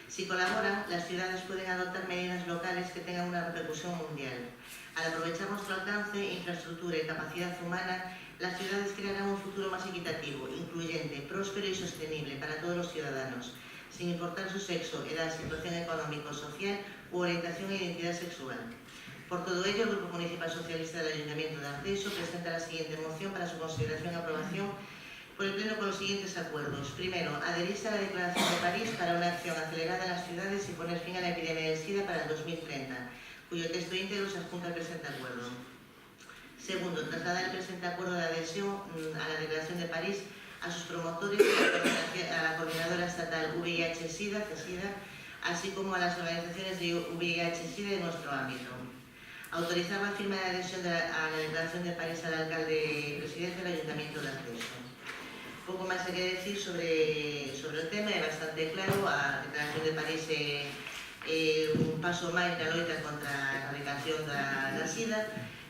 Si colaboran, las ciudades pueden adoptar medidas locales que tengan una repercusión mundial. Al aprovechar nuestro alcance, infraestructura y capacidad humana, las ciudades crearán un futuro más equitativo, incluyente, próspero y sostenible para todos los ciudadanos, sin importar su sexo, edad, situación económica o social u orientación e identidad sexual. Por todo ello, el Grupo Municipal Socialista del Ayuntamiento de Arteixo presenta la siguiente moción para su consideración y aprobación por el Pleno con los siguientes acuerdos. Primero, adherirse a la Declaración de París para una acción acelerada en las ciudades y poner fin a la epidemia de SIDA para el 2030, cuyo texto íntegro se adjunta al presente acuerdo. Segundo, trasladar el presente acuerdo de adhesión a la Declaración de París a sus promotores, a la Coordinadora Estatal VIH-Sida, CESIDA, así como a las organizaciones de VIH-Sida de nuestro ámbito. Autorizar la firma de adhesión a la Declaración de París al alcalde presidente del Ayuntamiento de Arteixo. Poco más hay que decir sobre el tema, es bastante claro. La Declaración de París un paso máis na loita contra a erradicación da SIDA.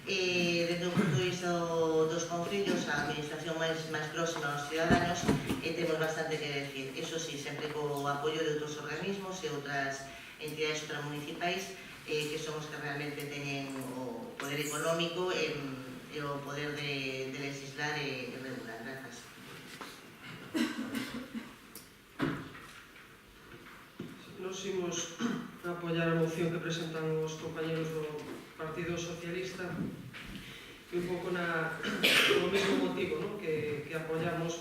Desde o punto de vista dos concellos, a administración máis próxima aos ciudadanos, temos bastante que decir. Eso sí, sempre co apoio de outros organismos e outras entidades supramunicipais que son os que realmente teñen o poder económico e o poder de legislar e regular. Grazas. Nos imos apoiar a moción que presentan os compañeros do Partido Socialista e un pouco no mesmo motivo, ¿no? que apoiamos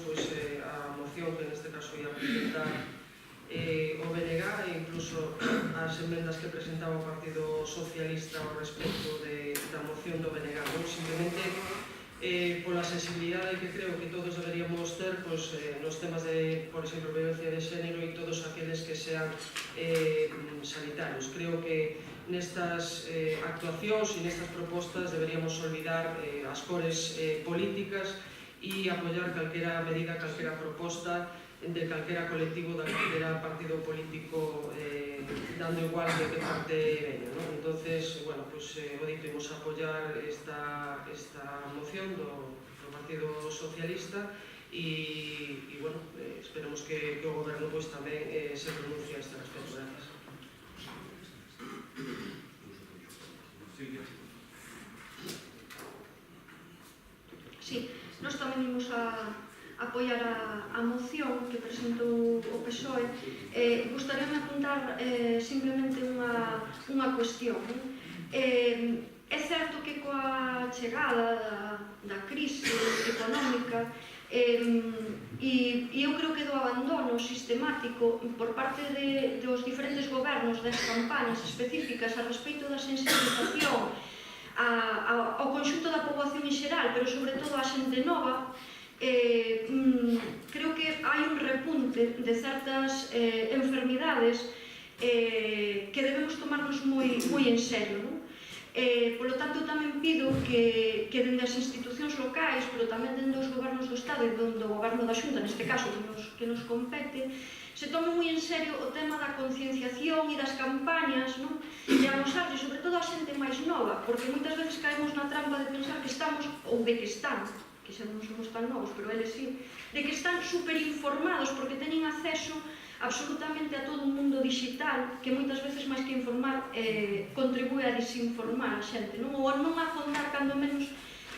a moción que neste caso ia presentar o BNG e incluso as enmendas que presentaba o Partido Socialista ao respecto da moción do BNG. Simplemente pola sensibilidade que creo que todos deberíamos ter nos temas de, por exemplo, violencia de xénero e todos aqueles que sean sanitarios. Creo que nestas actuacións e nestas propostas deberíamos olvidar as cores políticas e apoiar calquera medida, calquera proposta de calquera colectivo, de calquera partido político, dando igual de que parte veña, ¿no? Entonces, bueno, pues o dito, imos apoiar esta moción do Partido Socialista e bueno, esperemos que o Goberno pues tamén se pronuncie a este respecto. Gracias. Sí, nós tamén imos a apoiar a moción que presentou o PSOE. Gustaríame apuntar simplemente unha cuestión. É certo que coa chegada da crise económica e eu creo que do abandono sistemático por parte dos diferentes gobernos das campañas específicas a respecto da sensibilización ao conxunto da poboación en xeral, pero sobre todo a xente nova, creo que hai un repunte de certas enfermidades que debemos tomarnos moi en serio, non? Polo tanto, tamén pido que dende as institucións locais, pero tamén dende os gobernos do Estado e do goberno da Xunta, neste caso, que nos compete, se tome moi en serio o tema da concienciación e das campañas, non? E amosarlle, sobre todo a xente máis nova, porque moitas veces caemos na trampa de pensar que estamos, ou de que están, que xa non somos tan novos, pero eles sí, de que están superinformados porque teñen acceso absolutamente a todo un mundo digital que moitas veces máis que informar contribúe a desinformar a xente, non? Ou a non afondar cando menos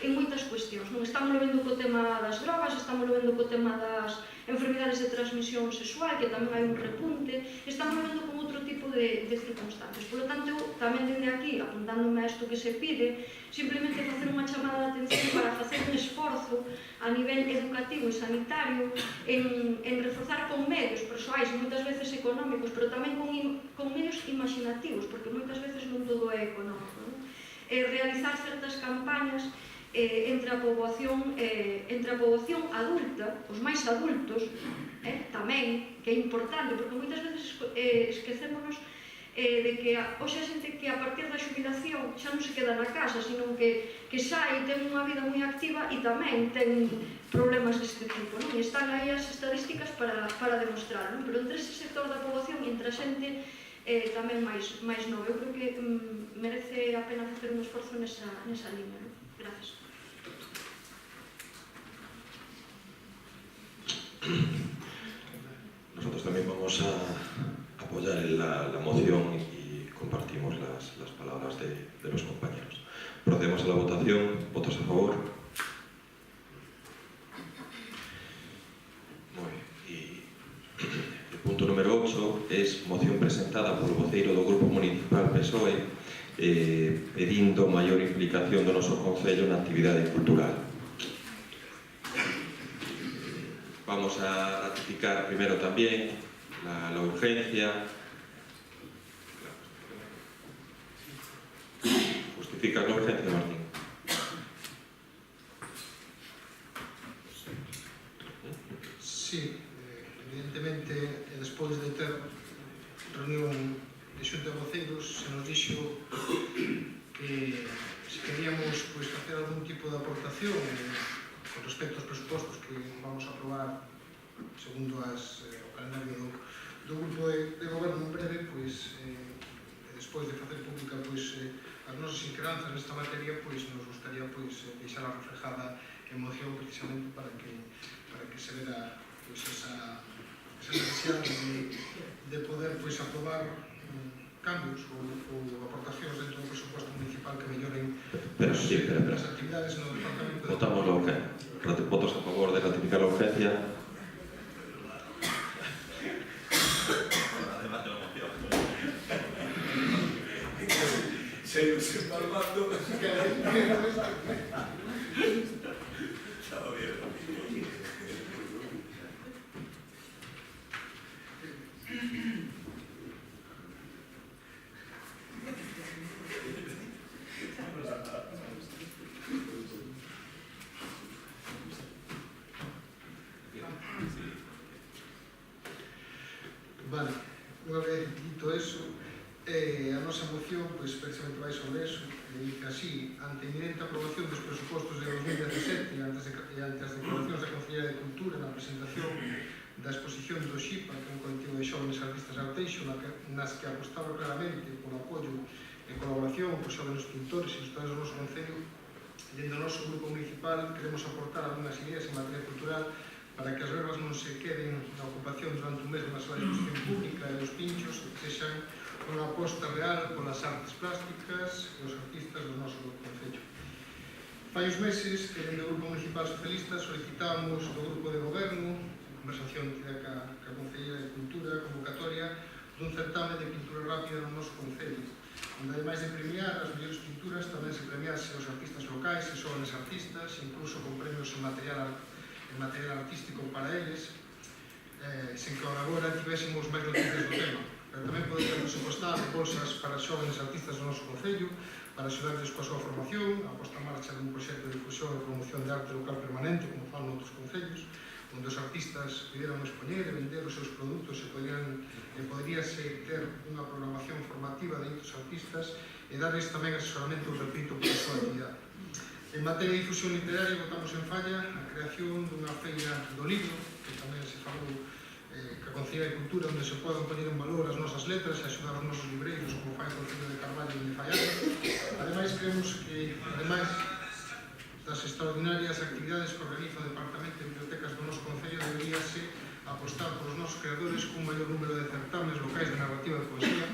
en moitas cuestións, non? Estamos vendo co tema das drogas, estamos vendo co tema das enfermidades de transmisión sexual, que tamén hai un repunte, estamos vendo con outro tipo de circunstancias. Por lo tanto, eu tamén dende aquí, apuntándome a isto que se pide, simplemente facer unha chamada de atención para facer un esforzo a nivel educativo e sanitario en reforzar con medios persoais, moitas veces económicos, pero tamén con medios imaginativos, porque moitas veces non todo é económico, non? Realizar certas campañas entre a poboación adulta, os máis adultos, tamén, que é importante, porque moitas veces esquecémonos de que hoxe a xente que a partir da xubilación xa non se queda na casa, sino que sai e ten unha vida moi activa e tamén ten problemas deste tipo, non? E están aí as estadísticas para demostrar, non? Pero entre ese sector da poboación e entre a xente tamén máis nova, eu creo que merece a pena facer un esforzo nesa liña, non? Gracias. Nosotros también vamos a apoyar la moción y compartimos las palabras de los compañeros. Procedemos a la votación. ¿Votos a favor? Muy bien. Y el punto número 8 es moción presentada por o voceiro do Grupo Municipal PSOE pedindo maior implicación do noso Concello na actividade cultural. Vamos a ratificar primero también la urgencia. ¿Justifica la urgencia, Martín? Sí, evidentemente, despois de ter reunión de xunta de voceiros, se nos dixo que se queríamos facer algún tipo de aportación con respecto aos presupostos que vamos a aprobar segundo o calendario do grupo de goberno en breve, despois de facer pública as nosas inquedanzas nesta materia, nos gustaría deixar reflejada en moción precisamente para que se vea esa necesidade de poder aprobar cambios ou aportacións dentro do presupuesto municipal que melloren as actividades no departamento. Votamos la urgencia. Votos a favor de ratificar la urgencia. Se empalmando. Vale, unha vez dito eso, a nosa moción precisamente vai sobre eso, dice así: ante a inminente aprobación dos presupostos de 2017 e ante as declaracións da Consellería de Cultura na presentación da exposición do XIPA, que é un colectivo de xóvenes artistas Arteixo, nas que apostaba claramente polo apoio e colaboración cos xóvenes pintores e ilustradores do noso concello, dentro do noso grupo municipal queremos aportar algunhas ideas en materia cultural para que as verbas non se queden na ocupación durante un mes na sala de exposición pública e os pinchos, que sexan unha aposta real polas artes plásticas e os artistas do noso concello. Fai uns meses que dentro do Grupo Municipal Socialista solicitamos do Grupo de Goberno, conversación tida ca Consellería de Cultura, convocatoria dun certame de pintura rápida no noso concello, onde ademais de premiar as mellores pinturas tamén se premiase aos artistas locais e xóvenes artistas, incluso con premios en material artístico para eles, sen que agora tivésemos máis noticias do tema. Pero tamén podemos presupostar bolsas para xóvenes artistas do noso concello, para axudarles coa súa formación, a posta en marcha dun proxecto de difusión e promoción de arte local permanente, como fan noutros concellos, onde os artistas pudieran expoñer e vender os seus produtos e poderíase ter unha programación formativa de dos artistas e darles tamén asesoramento gratuito pola súa actividade. En materia de difusión literaria, botamos en falla a creación dunha feira do libro, que tamén se falou que a Consellería de Cultura, onde se poden poñer en valor as nosas letras e axudar os nosos libreiros, como fai o Concello de Carballo e de Faián. Ademais, creemos que, ademais das extraordinarias actividades que organiza o Departamento de Bibliotecas do noso Concello, deberíase apostar polos nosos creadores cun maior número de certames locais de narrativa de poesía,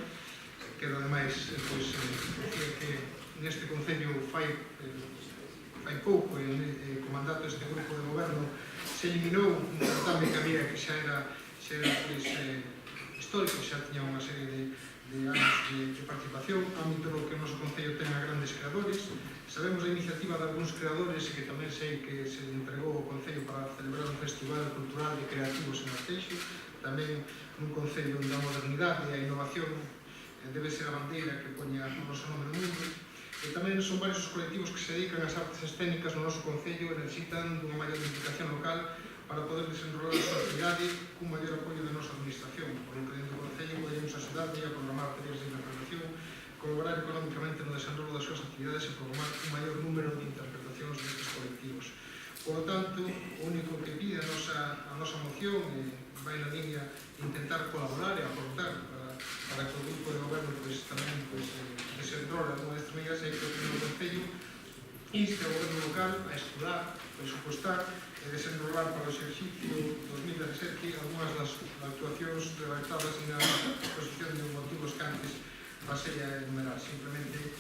que ademais, que neste Concello fai pouco, co mandato deste grupo de goberno, se eliminou un certame que había que xa era histórico, xa tiña unha serie de anos de participación, ámbito no que o noso Concello ten a grandes creadores. Sabemos a iniciativa de algúns creadores e que tamén sei que se entregou ao Concello para celebrar un festival cultural de creativos en Arteixo, tamén nun Concello onde a modernidade e a innovación debe ser a bandeira que poña o noso nome no mundo. E tamén son varios os colectivos que se dedican ás artes escénicas no noso Concello e necesitan dunha maior implicación local para poder desenrolar a súa actividade cun maior apoio da nosa administración, por lo que dentro do Concello poderemos axudarle a programar talleres de interpretación, colaborar económicamente no desenrolo das súas actividades e programar un maior número de interpretacións destes colectivos. Por lo tanto, o único que pide a nosa moción vai na línea de intentar colaborar e aportar para que o grupo de goberno tamén desenrola unha destas medidas e que o Concello inste ao goberno local a estudar, presupostar e desenrolar para o exercicio 2017 algunhas das actuacións redactadas na exposición de motivos que antes pasei a enumerar. Simplemente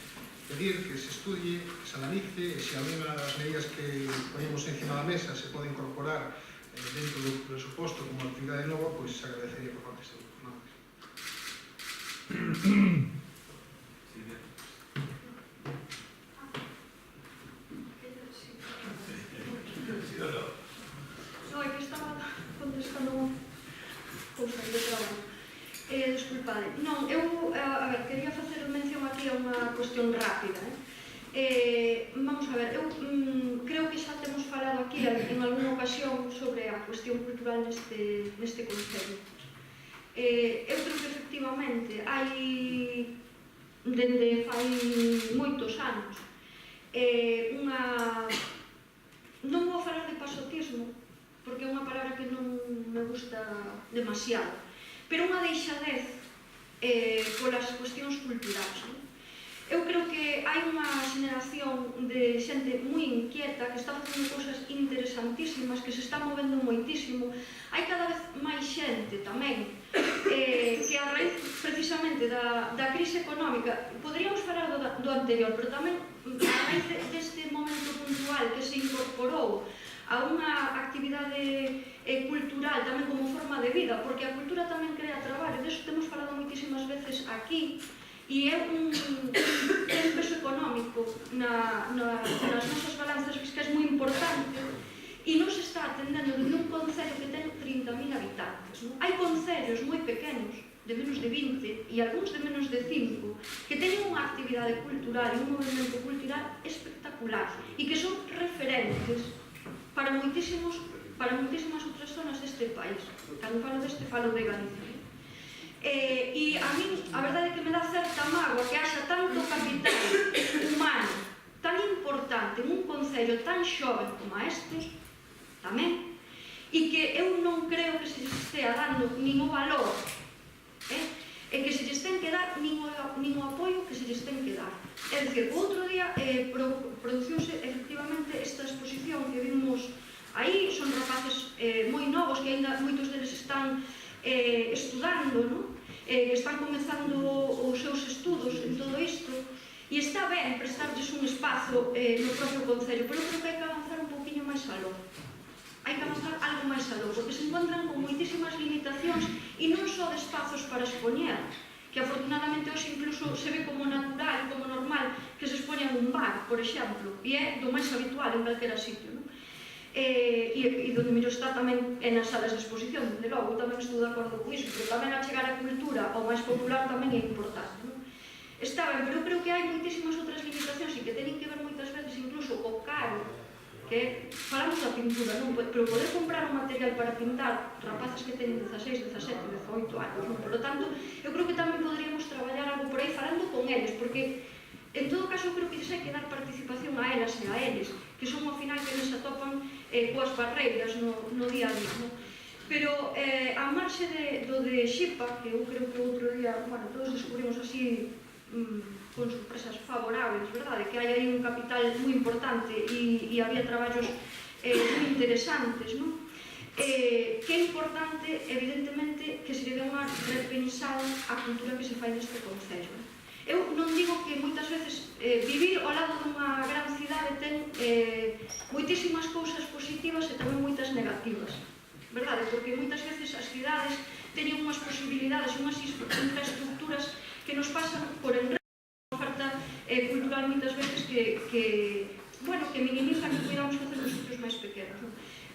pedir que se estudie, que se analice e se algunha das medidas que ponemos encima da mesa se pode incorporar dentro do presuposto como actividade nova, pois se agradecería por parte deste grupo. No, é que estaba contestando unha cousa de trabalho. Desculpade. Non, eu, a ver, quería facer mención aquí a unha cuestión rápida. Vamos a ver, eu creo que xa temos falado aquí en algunha ocasión sobre a cuestión cultural neste concello. Eu creo que efectivamente hai, dende fai moitos anos, unha... Non vou falar de pasotismo, porque é unha palabra que non me gusta demasiado, pero unha deixadez polas cuestións culturais. Eu creo que hai unha xeneración de xente moi inquieta que está facendo cousas interesantísimas, que se está movendo moitísimo. Hai cada vez máis xente tamén que a raíz precisamente da crise económica, poderíamos falar do anterior, pero tamén a raíz deste momento puntual que se incorporou a unha actividade cultural tamén como forma de vida, porque a cultura tamén crea traballo, deso temos falado moitísimas veces aquí, e é un peso económico nas nosas balanzas fiscais moi importante, e non se está atendendo desde un concello que ten 30.000 habitantes. Hai concellos moi pequenos, de menos de 20, e algúns de menos de 5, que teñen unha actividade cultural e un movimento cultural espectacular, e que son referentes para moitísimas outras zonas deste país. Cando falo deste, falo de Galicia. E a min, a verdade é que me dá certa mágoa que haxa tanto capital humano tan importante en un concello tan xoven como este, tamén, e que eu non creo que se estea dando nin o valor e que se lles ten que dar nin o apoio que se lles ten que dar. É dicir, o outro día produciuse efectivamente esta exposición que vimos aí, son rapaces moi novos que ainda moitos deles están estudando, están comenzando os seus estudos en todo isto, e está ben prestarlles un espazo no propio concello, pero creo que hai que avanzar un poquinho máis aló. Hai que avanzar algo máis aló, porque se encontran con moitísimas limitacións e non só de espazos para expoñer, que afortunadamente hoxe incluso se ve como natural e como normal que se expoña en un bar, por exemplo, e é do máis habitual en calquera sitio, non? E donde mellor está tamén en as salas de exposición, desde logo, eu tamén estou de acordo con iso, pero tamén a chegar a cultura ao máis popular tamén é importante, non? Está ben, pero eu creo que hai moitísimas outras limitacións e que teñen que ver moitas veces incluso o caro, que falamos da pintura, non? Pero poder comprar un material para pintar rapazas que teñen 16, 17, 18 anos, non? Por lo tanto, eu creo que tamén poderíamos traballar algo por aí falando con eles, porque en todo caso, creo que lles hai que dar participación a elas e a eles, que son ao final que les atopan coas barreiras no día a día. Pero a marxe do de Xipa, que eu creo que outro día, bueno, todos descubrimos así con sorpresas favorables, verdade? Que hai aí un capital moi importante e había traballos moi interesantes, non? Que é importante, evidentemente, que se lle dé unha repensada á cultura que se fai neste concello. Eu non digo que moitas veces vivir ao lado dunha gran cidade ten moitísimas cousas positivas e tamén moitas negativas, verdade? Porque moitas veces as cidades teñen unhas posibilidades e unhas infraestructuras que nos pasan por enredo, unha oferta cultural moitas veces que minimizan que podamos facer nos sitios máis pequenos, non?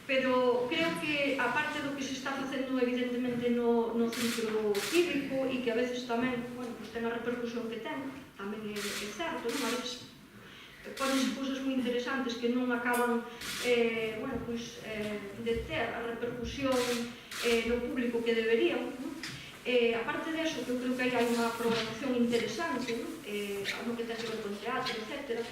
Pero creo que, aparte do que se está facendo evidentemente no centro cívico e que a veces tamén, bueno, pues ten a repercusión que ten, tamén é certo, non? A veces ponense cousas moi interesantes que non acaban de ter a repercusión no público que deberían, non? Aparte de eso, eu creo que hai unha programación interesante, no que ten que ver con teatro, etc.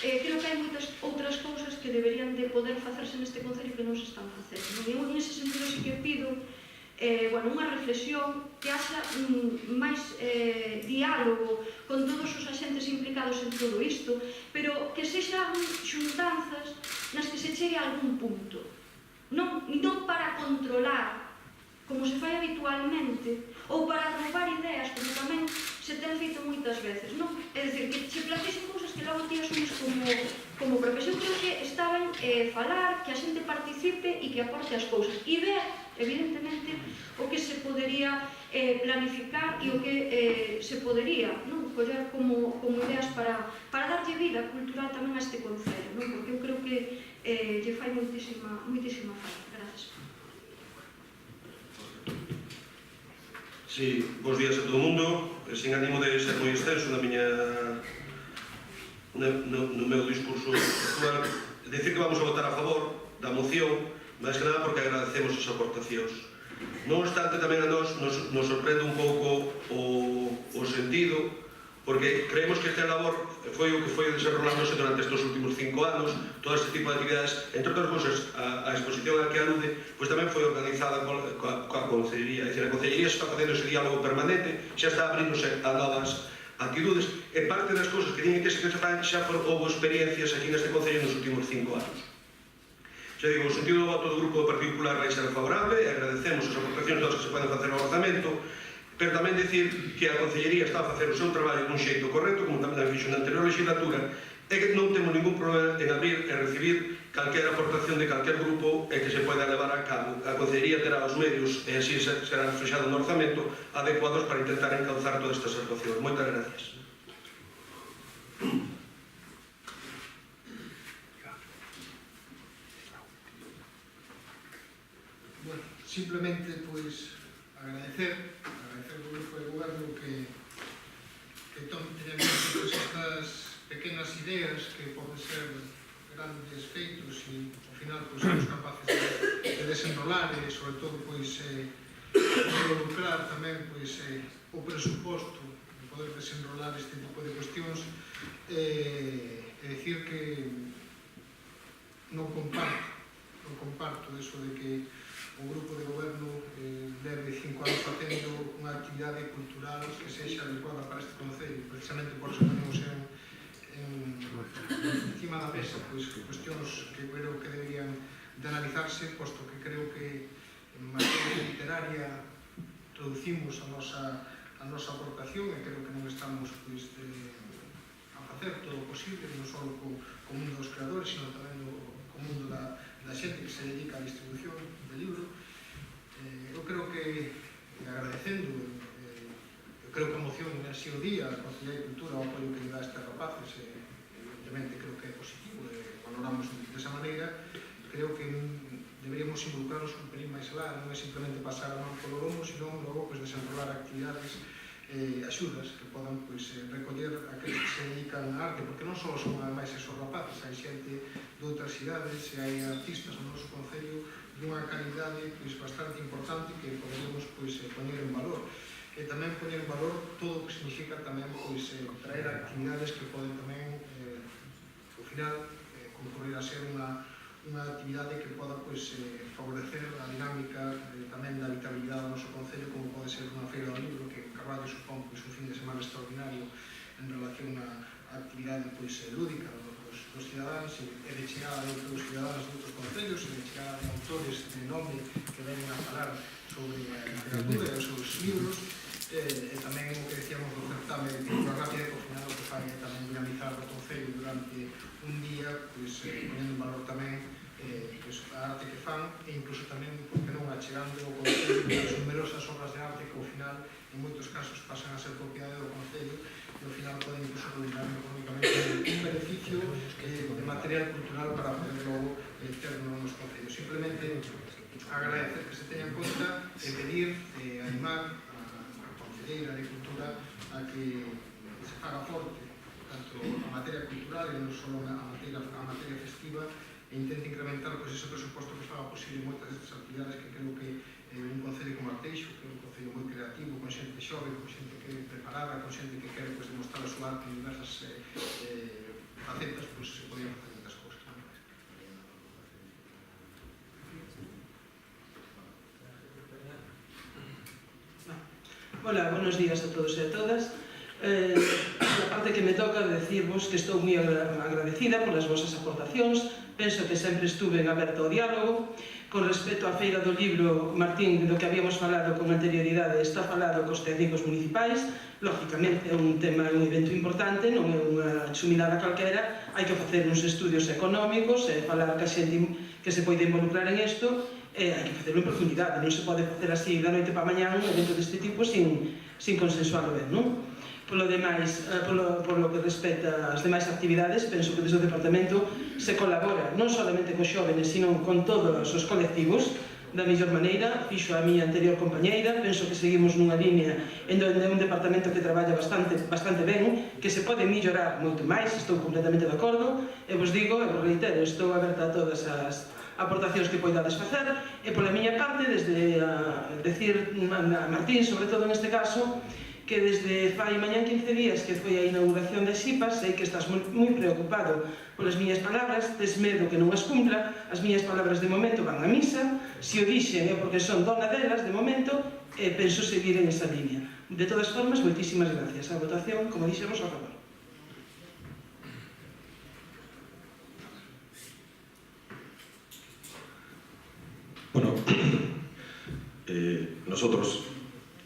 Creo que hai moitas outras cousas que deberían de poder facerse neste concello que non se están facendo. E en ese sentido sí que pido unha reflexión, que haxa máis diálogo con todos os axentes implicados en todo isto, pero que sexan xuntanzas nas que se chegue a algún punto. Non para controlar, como se fai habitualmente, ou para roubar ideas, como tamén se ten feito moitas veces, non? É dicir, que se plantexen cousas que logo ti asumes como propias. Eu creo que está ben falar, que a xente participe e que aporte as cousas. E ver, evidentemente, o que se podería planificar e o que se podería coller como ideas para darlle vida cultural tamén a este concello, non? Porque eu creo que lle fai moitísima falta. Gracias. Sí, bons días a todo o mundo. Sin ánimo de ser moi extenso no meu discurso actual, decir que vamos a votar a favor da moción, máis que nada porque agradecemos as aportacións. Non obstante, tamén a nos sorprende un pouco o sentido porque creemos que esta labor foi o que foi desenrolándose durante estes últimos 5 anos, todo este tipo de actividades, entre outras cousas, a exposición a que alude, pois tamén foi organizada coa Concellería, é dicir, a Concellería está facendo ese diálogo permanente, xa está abríndose a novas actitudes, e parte das cousas que tiñen que se fan xa houve experiencias aquí neste Concello nos últimos 5 anos. Xa digo, o sentido do voto do Grupo do Partido Popular vai ser favorable, e agradecemos as aportacións todas que se poden facer ao orzamento, pero tamén dicir que a Concellería está a facer o seu traballo dun xeito correcto, como tamén a fixo na anterior legislatura, e que non temos ningún problema en abrir e recibir calquera aportación de calquer grupo e que se poida levar a cabo. A Concellería terá os medios, e así será reflexado no orzamento, adecuados para intentar encauzar todas estas actuacións. Moitas gracias. Bueno, simplemente, pois, agradecer ao Grupo de Goberno que teñan todas estas pequenas ideas que poden ser grandes feitos e ao final pois somos capaces de desenrolar e sobre todo pois involucrar tamén pois o presuposto de poder desenrolar este tipo de cuestións e decir que non comparto eso de que o Grupo de Goberno leve 5 anos facendo unha actividade cultural que sexa adecuada para este Concello. Precisamente por eso tenemos encima da mesa cuestións que creo que deberían de analizarse, posto que creo que en materia literaria traducimos a nosa aportación e creo que non estamos a facer todo o posible, non só co mundo dos creadores, sino tamén co mundo da xente que se dedica á distribución de libro. Eu creo que, agradecendo, eu creo que a moción así o día, a Consellería de Cultura, o apoio que lle dá a estes rapaces, evidentemente creo que é positivo, valoramos desa maneira, creo que deberíamos involucrarnos un pelín máis alá, non é simplemente pasar a mão polo lombo, sino logo desenrolar actividades axudas que podan recoller aqueles que se dedican á arte, porque non só son ademais esos rapaces, hai xente de outras cidades e hai artistas no noso Concello dunha calidade bastante importante que poderíamos poñer en valor, e tamén poñer en valor todo o que significa tamén traer actividades que poden tamén ao final concurrir a ser unha actividade que poda favorecer a dinámica tamén da habitabilidade do noso Concello, como pode ser unha feira do libro que en Carballo supón un fin de semana extraordinario en relación á actividade lúdica dos cidadáns e de chegada de outros cidadáns de outros concellos e de chegada de autores de nome que venen a falar sobre a literatura e os seus libros e tamén o que decíamos do certame de cultura rápida que ao final o que fai é tamén dinamizar o Concello durante un día ponendo en valor tamén a arte que fan e incluso tamén, porque non, achegando o Concello as numerosas obras de arte que ao final en moitos casos pasan a ser propiedade do Concello e ao final poden incluso redundar económicamente un beneficio de material cultural para poder logo ter no noso Concello. Simplemente agradecer que se teña en conta e pedir animar a Concelleira de Cultura a que se faga forte tanto a materia cultural e non só a materia festiva e intente incrementar ese presuposto que faga posible moitas destas actividades que creo que un concello como Arteixo, que é un concello moi creativo, con xente xove, con xente que é preparada, con xente que quere demostrar a súa arte en diversas facetas, se podían facer moitas cousas. Hola, buenos días a todos e a todas. A parte que me toca decirvos que estou moi agradecida polas vosas aportacións, penso que sempre estuve en aberto ao diálogo. Con respecto á Feira do Libro, Martín, do que habíamos falado con anterioridade, está falado cos técnicos municipais, lógicamente é un tema, un evento importante, non é unha chumidada calquera, hai que facer uns estudios económicos e falar que a xente que se pode involucrar en isto, hai que facerlo en profundidade, non se pode facer así da noite para mañá un evento deste tipo sin consensuarlo ben, non? Polo demais, por lo que respecta ás demais actividades, penso que desde o Departamento se colabora non solamente cos xóvenes, sino con todos os colectivos da mellor maneira. Fixo a miña anterior compañeira, penso que seguimos nunha línea en donde é un departamento que traballa bastante ben, que se pode mellorar moito máis, estou completamente de acordo, e vos digo, e vos reitero, estou aberta a todas as aportacións que poidades facer, e pola miña parte, desde decir a Martín, sobre todo neste caso, que desde fai mañán 15 días que foi a inauguración de Xipas, sei que estás moi preocupado polas miñas palabras, tes medo que non as cumpla, as miñas palabras de momento van a misa, se o dixen é porque son dona delas de momento, e penso seguir en esa línea. De todas formas, moitísimas gracias. A votación, como dixemos, a favor. Bueno, nosotros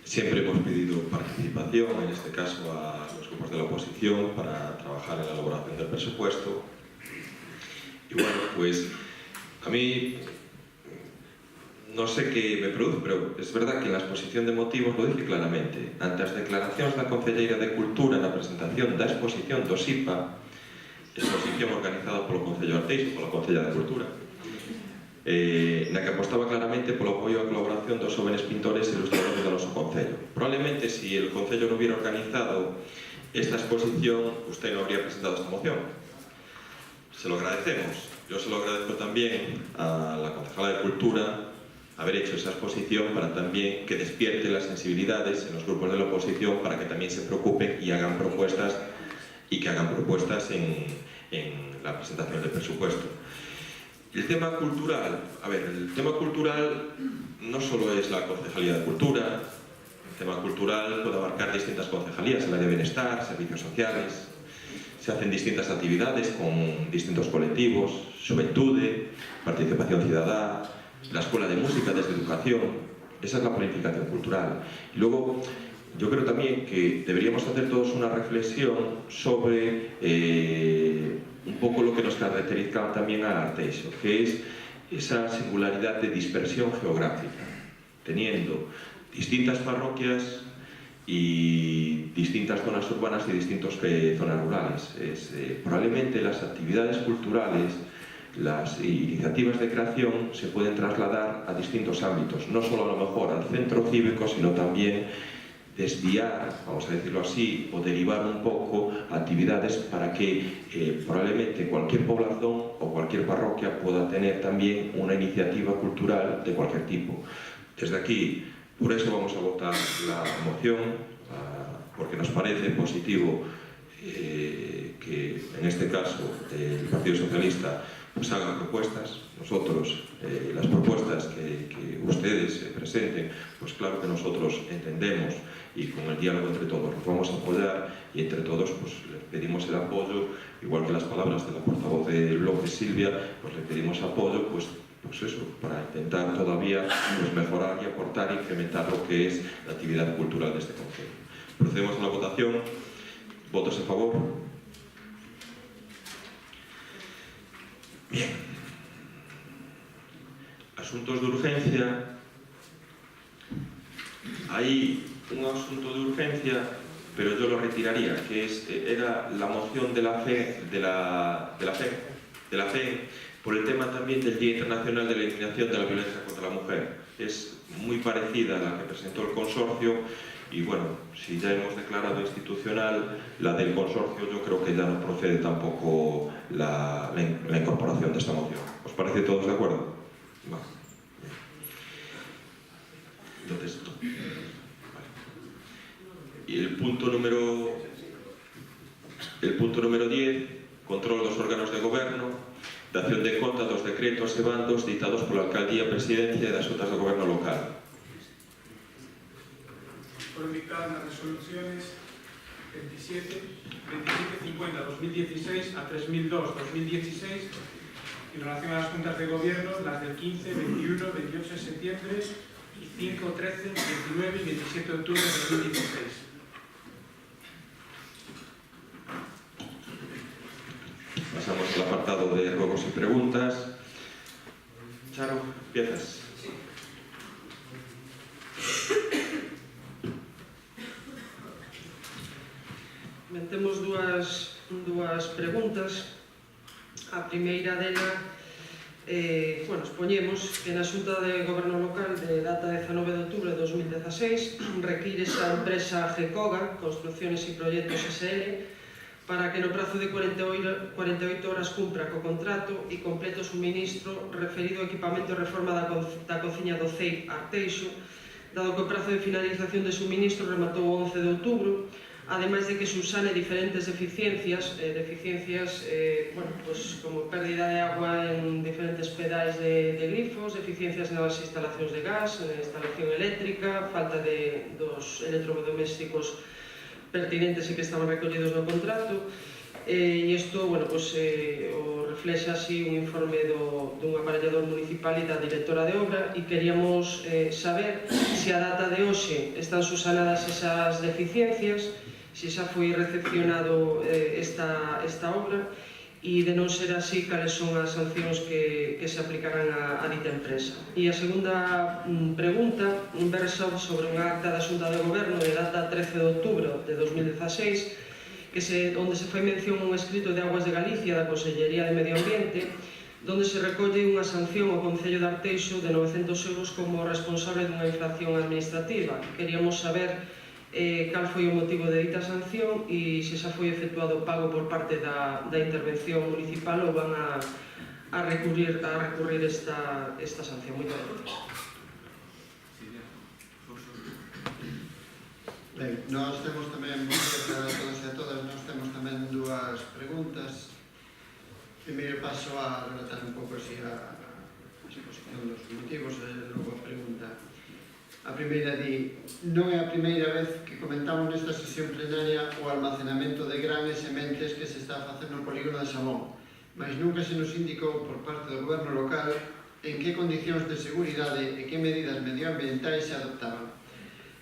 siempre hemos pedido participación, en este caso a los grupos de la oposición, para trabajar en la elaboración del presupuesto. Y bueno, pues a mí no sé qué me produce, pero es verdad que en la exposición de motivos lo dice claramente. Ante as declaracións da Concelleira de Cultura na presentación da exposición do SIPA, exposición organizada polo Concello de Arteixo, pola Concella de Cultura, na que apostaba claramente polo apoio a colaboración dos jóvenes pintores e ilustradores do noso Concello. Probablemente, si el Concello non hubiera organizado esta exposición, usted no habría presentado esta moción. Se lo agradecemos. Yo se lo agradezco también a la Concejala de Cultura haber hecho esa exposición para también que despierte las sensibilidades en los grupos de la oposición para que también se preocupen y hagan propuestas en la presentación del presupuesto. El tema cultural, el tema cultural no solo es la Concejalía de Cultura, el tema cultural puede abarcar distintas concejalías, el área de bienestar, servicios sociales, se hacen distintas actividades con distintos colectivos, Xuventude, participación ciudadana, la Escuela de Música desde Educación, esa es la planificación cultural. Y luego, yo creo también que deberíamos hacer todos una reflexión sobre un poco lo que nos caracteriza también a Arteixo, que es esa singularidad de dispersión geográfica, teniendo distintas parroquias y distintas zonas urbanas y distintas zonas rurales. Probablemente las actividades culturales, las iniciativas de creación se pueden trasladar a distintos ámbitos, no solo a lo mejor al centro cívico, sino también desviar, vamos a decirlo así, o derivar un poco actividades para que probablemente cualquier población o cualquier parroquia pueda tener también una iniciativa cultural de cualquier tipo. Desde aquí, por eso vamos a votar la moción, porque nos parece positivo que en este caso el Partido Socialista pues hagan propuestas. Nosotros, las propuestas que ustedes presenten, pues claro que nosotros entendemos y con el diálogo entre todos los vamos a apoyar y entre todos pues les pedimos el apoyo, igual que las palabras de la portavoz del bloque Silvia, pues le pedimos apoyo pues eso, para intentar todavía pues mejorar y aportar e incrementar lo que es la actividad cultural de este concello. Procedemos a la votación. ¿Votos a favor? Bien. Asuntos de urgencia. Hay un asunto de urgencia, pero yo lo retiraría, que era la moción de la FE, por el tema también del Día Internacional de la Eliminación de la Violencia contra la Mujer. Es muy parecida a la que presentó el consorcio y bueno, si ya hemos declarado institucional la del consorcio, yo creo que ya no procede tampoco la incorporación de esta moción. ¿Os parece todos de acuerdo? Vale. Entonces, vale. Y el punto número 10, control dos órganos de goberno, dación de conta dos decretos e bandos dictados pola Alcaldía, Presidencia e das Xuntas de Goberno local. Fueron dictadas las resoluciones 2750-2016 a 3002-2016 en relación a las juntas de gobierno, las del 15, 21, 28 de septiembre y 5, 13, 29 y 27 de octubre de 2016. Pasamos al apartado de ruegos y preguntas. Charo, empiezas. Temos dúas preguntas. A primeira dela, expoñemos que na Xunta de Goberno Local de data 19 de outubro de 2016 require esa empresa GECOGA, Construcciones y Proyectos SL, para que no prazo de 48 horas cumpra co contrato e complete o suministro referido ao equipamento e reforma da cociña do CEIP Arteixo dado que o prazo de finalización de suministro rematou o 11 de outubro, ademais de que subsane diferentes deficiencias, como pérdida de agua en diferentes pedais de grifos, deficiencias nas instalacións de gas, na instalación eléctrica, falta dos electrodomésticos pertinentes e que estaban recollidos no contrato, e isto o reflexa así un informe dun aparellador municipal e da directora de obra, e queríamos saber se a data de hoxe están subsanadas esas deficiencias, se xa foi recepcionado esta obra, e de non ser así, cales son as sancións que se aplicarán a dita empresa. E a segunda pregunta versa sobre unha acta da Xunta de Goberno de data 13 de outubro de 2016, onde se fai mención un escrito de Aguas de Galicia da Consellería de Medio Ambiente, onde se recolle unha sanción ao Concello de Arteixo de 900 euros como responsable dunha infracción administrativa. Queríamos saber cal foi o motivo de dita sanción e se xa foi efectuado o pago por parte da intervención municipal ou van a recurrir esta sanción. Moitas gracias. Ben, nós temos tamén, para todos e a todas, nós temos tamén dúas preguntas. Primeiro paso a relatar un pouco así a exposición dos motivos e logo a pregunta. A primeira di, non é a primeira vez que comentamos nesta sesión plenaria o almacenamento de granes e sementes que se está a facer no polígono de Sabón, mas nunca se nos indicou por parte do goberno local en que condicións de seguridade e que medidas medioambientais se adoptaban.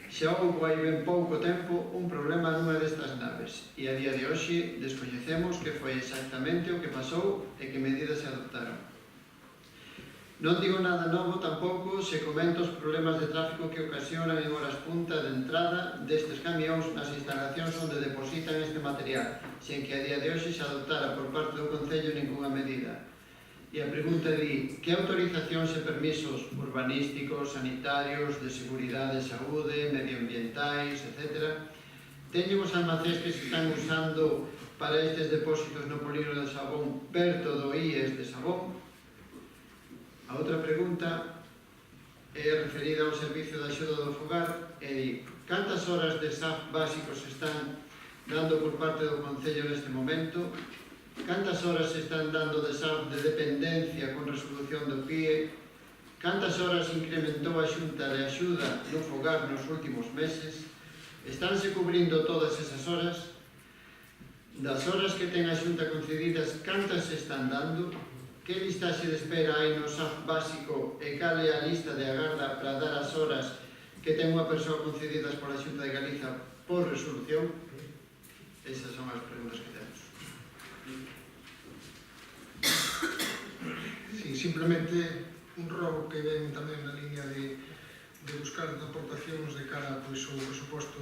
Xa houve hai ben pouco tempo un problema nunha destas naves e a día de hoxe descoñecemos que foi exactamente o que pasou e que medidas se adoptaron. Non digo nada novo tampouco se comento os problemas de tráfico que ocasionan en horas punta de entrada destes camións nas instalacións onde depositan este material, sen que a día de hoxe se adoptara por parte do Concello ninguna medida. E a pregunta di, que autorizacións e permisos urbanísticos, sanitarios, de seguridade, saúde, medioambientais, etc. teñen os almacéns que se están usando para estes depósitos no polígono de Sabón perto do IES de Sabón? A outra pregunta é referida ao servicio de axuda do fogar e di, cantas horas de SAF básicos están dando por parte do Concello neste momento? Cantas horas se están dando de SAF de dependencia con resolución do PIE? Cantas horas incrementou a Xunta de axuda no fogar nos últimos meses? Estánse cubrindo todas esas horas? Das horas que ten a Xunta concedidas, cantas se están dando? Que listaxe de espera hai no SAF básico e cal é a lista de agarda para dar as horas que ten unha persoa concedidas pola Xunta de Galiza por resolución? Esas son as preguntas que temos. Sí, simplemente un robo que ven tamén na línea de buscar aportacións de cara ao presuposto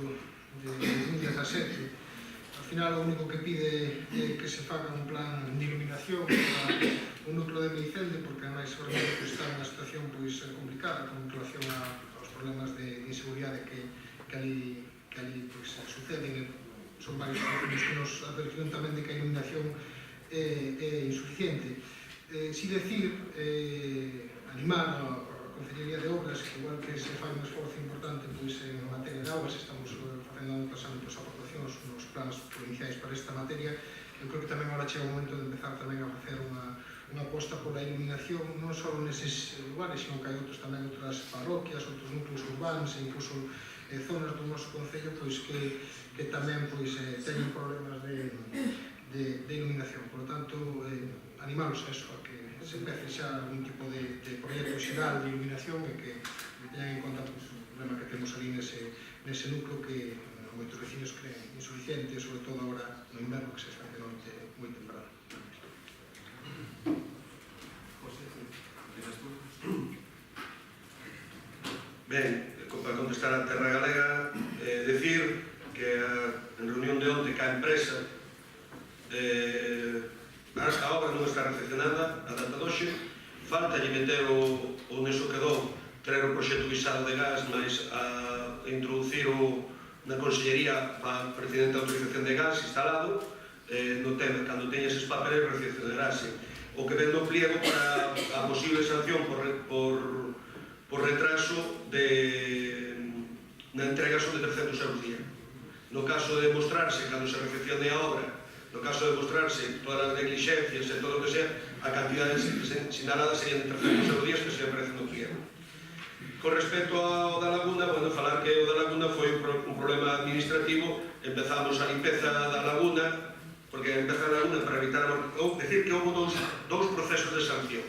de 2017. Al final, o único que pide é que se faga un plan de iluminación para un núcleo de Meicelde, porque ademais realmente está nunha situación complicada con relación aos problemas de inseguridade que ali suceden. Son varios problemas que nos advertiron tamén de que a iluminación é insuficiente. Si decir, animar a Concellería de Obras, que igual que se fai un esforzo importante en materia de augas, estamos facendo outros ámbitos aportacións nos plans provinciais para esta materia. Eu creo que tamén agora chega o momento de empezar tamén a facer unha aposta pola iluminación, non só neses lugares, sino que hai outros tamén outras parroquias, outros núcleos urbanos e incluso zonas do noso concello que tamén teñen problemas de iluminación. Por lo tanto, animaros a eso, a que se empece xa algún tipo de proxecto xeral de iluminación e que teñan en conta o problema que temos ali nese núcleo que moitos vecinos creen insuficiente, sobre todo agora no inverno que se está de noite moi temprano. Ben, para contestar a Terra Galega, decir que en reunión de onte ca empresa a obra non está recepcionada a data doxe, falta lle meter o neso quedou traer o proxecto guisado de gas máis a introducir na Consellería a pertinente autorización de gas instalado no tema, cando teña eses papeles recepcionarase o que ven no pliego para a posible sanción por retraso de na entrega son de 300 euros día. No caso de demostrarse, cando se recepcione a obra, no caso de demostrarse todas as negligencias e todo o que sea, a cantidade sinalada serían de 300 euros días, que se aparece no pliego. Con respecto ao da Laguna, bueno, falar que o da Laguna foi un problema administrativo. Empezamos a limpeza da Laguna, porque empezar a Laguna para evitar decir que houve dous procesos de sanción.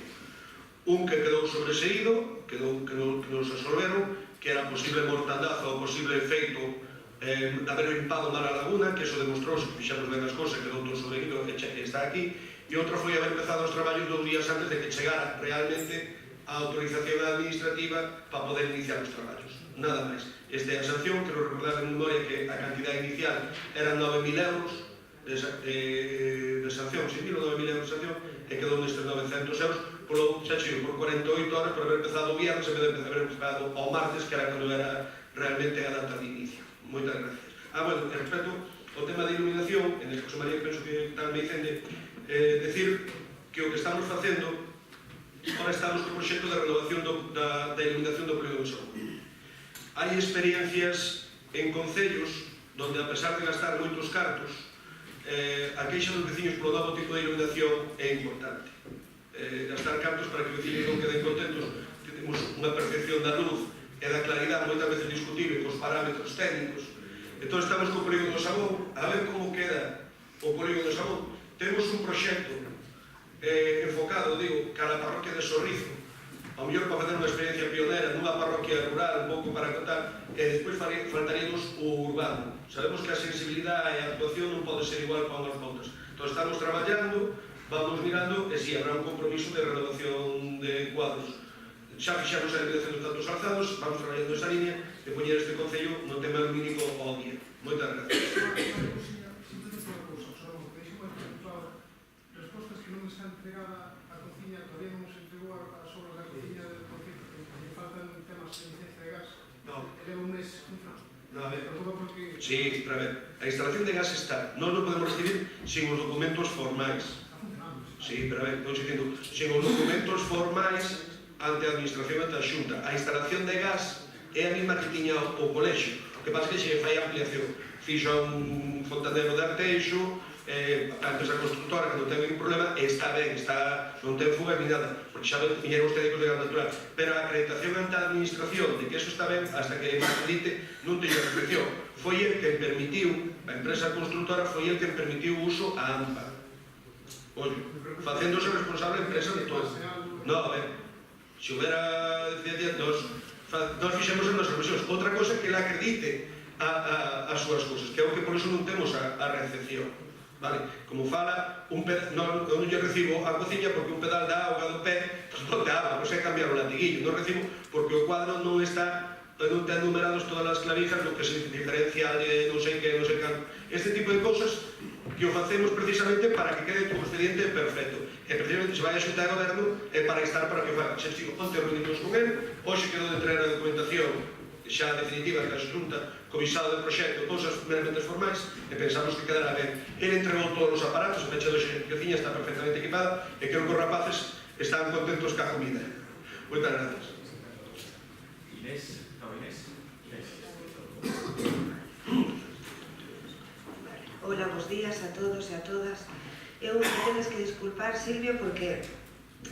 Un que quedou sobreseído, que nos resolveron, que era posible mortandazo ou posible efeito de haber limpado mal a Laguna, que eso demostrouse que fixamos ben as cosas, quedou todo sobreseído e está aquí. E outro foi haber empezado os traballos 2 días antes de que chegara realmente a autorización administrativa para poder iniciar os traballos. Nada máis. Esta é a sanción, quero recordar en memoria que a cantidade inicial eran 9.000 euros de sanción, 6.000 ou 9.000 euros de sanción, e quedou nestes 900 euros, por 48 horas por haber empezado o viernes, en vez de haber empezado ao martes, que era cando era realmente a data de inicio. Moitas gracias. Bueno, respecto ao tema de iluminación, en el José María penso que tal me dicende, decir que o que estamos facendo, ahora estamos co proxecto de renovación da iluminación do Polígono de Saúl. Hai experiencias en concellos donde, a pesar de gastar moitos cartos, a queixa dos veciños polo novo tipo de iluminación é importante. Gastar cartos para que os veciños non queden contentos, que temos unha percepción da luz e da claridade moitas veces discutible cos parámetros técnicos. Entón estamos co Polígono de Sabón, a ver como queda o Polígono de Sabón. Temos un proxecto enfocado, cara a parroquia de Sorrizo, ao mellor para fazer unha experiencia pionera nunha parroquia rural, un pouco para contar, e despois faltaríamos o urbano. Sabemos que a sensibilidade e a actuación non pode ser igual para unhas pautas. Entón estamos traballando, vamos mirando, e si habrá un compromiso de renovación de cuadros. Xa fixamos a iluminación dos datos alzados, vamos traballando esa línea de poñer este concello no tema mínimo ao día. Moitas gracias. Respostas que non está entregada a cociña, todavía non se entregou as obras da cociña del concello, porque faltan temas de licencia de gas. Leva un mes. No, a ver. Sí, pero a ver, a instalación de gas está. Non podemos recibir sin os documentos formais. Sí, pero a ver, non se entendo. Sin os documentos formais ante a administración e ante a xunta. A instalación de gas é a mesma que tiña o colexio. O que pasa que se fai ampliación. Fixo un fontanero de Arteixo, a empresa constructora que non ten ningún problema, está ben, non ten fuga ni nada, porque xa viñeron os técnicos de gas natural. Pero a acreditación ante a administración de que eso está ben, hasta que me acredite, non teño restricción. Foi el que permitiu, a empresa constructora foi el que permitiu o uso a AMPA. Oye, facéndose responsable a empresa de todo. Non, a ver, se houbera nós fixemos as nosas versións. Outra cosa é que ele acredite as súas cousas, que é o que por iso non temos a recepción. Como fala, non lle recibo a cociña porque un pedal da auga do pé non te auga, non sei cambiar o latiguillo, non recibo porque o cuadro non ten numerados todas as clavijas, no que se diferencia de non sei que, non sei canto. Este tipo de cousas que o facemos precisamente para que quede todo o expediente perfecto. E precisamente se vai a xunta de goberno é para estar para que o faga. Xa estivo onte reunimos con ele, hoxe quedou de traer a documentación xa definitiva que a xunta co visado do proxecto, cousas meramente formais, e pensamos que quedará ben. Ele entregou todos os aparatos, a pecha da cociña está perfectamente equipada, e creo que os rapaces están contentos ca comida. Moitas gracias. Inés, no, Inés. Hola, bons días a todos e a todas. Eu tenes que disculpar, Silvio, porque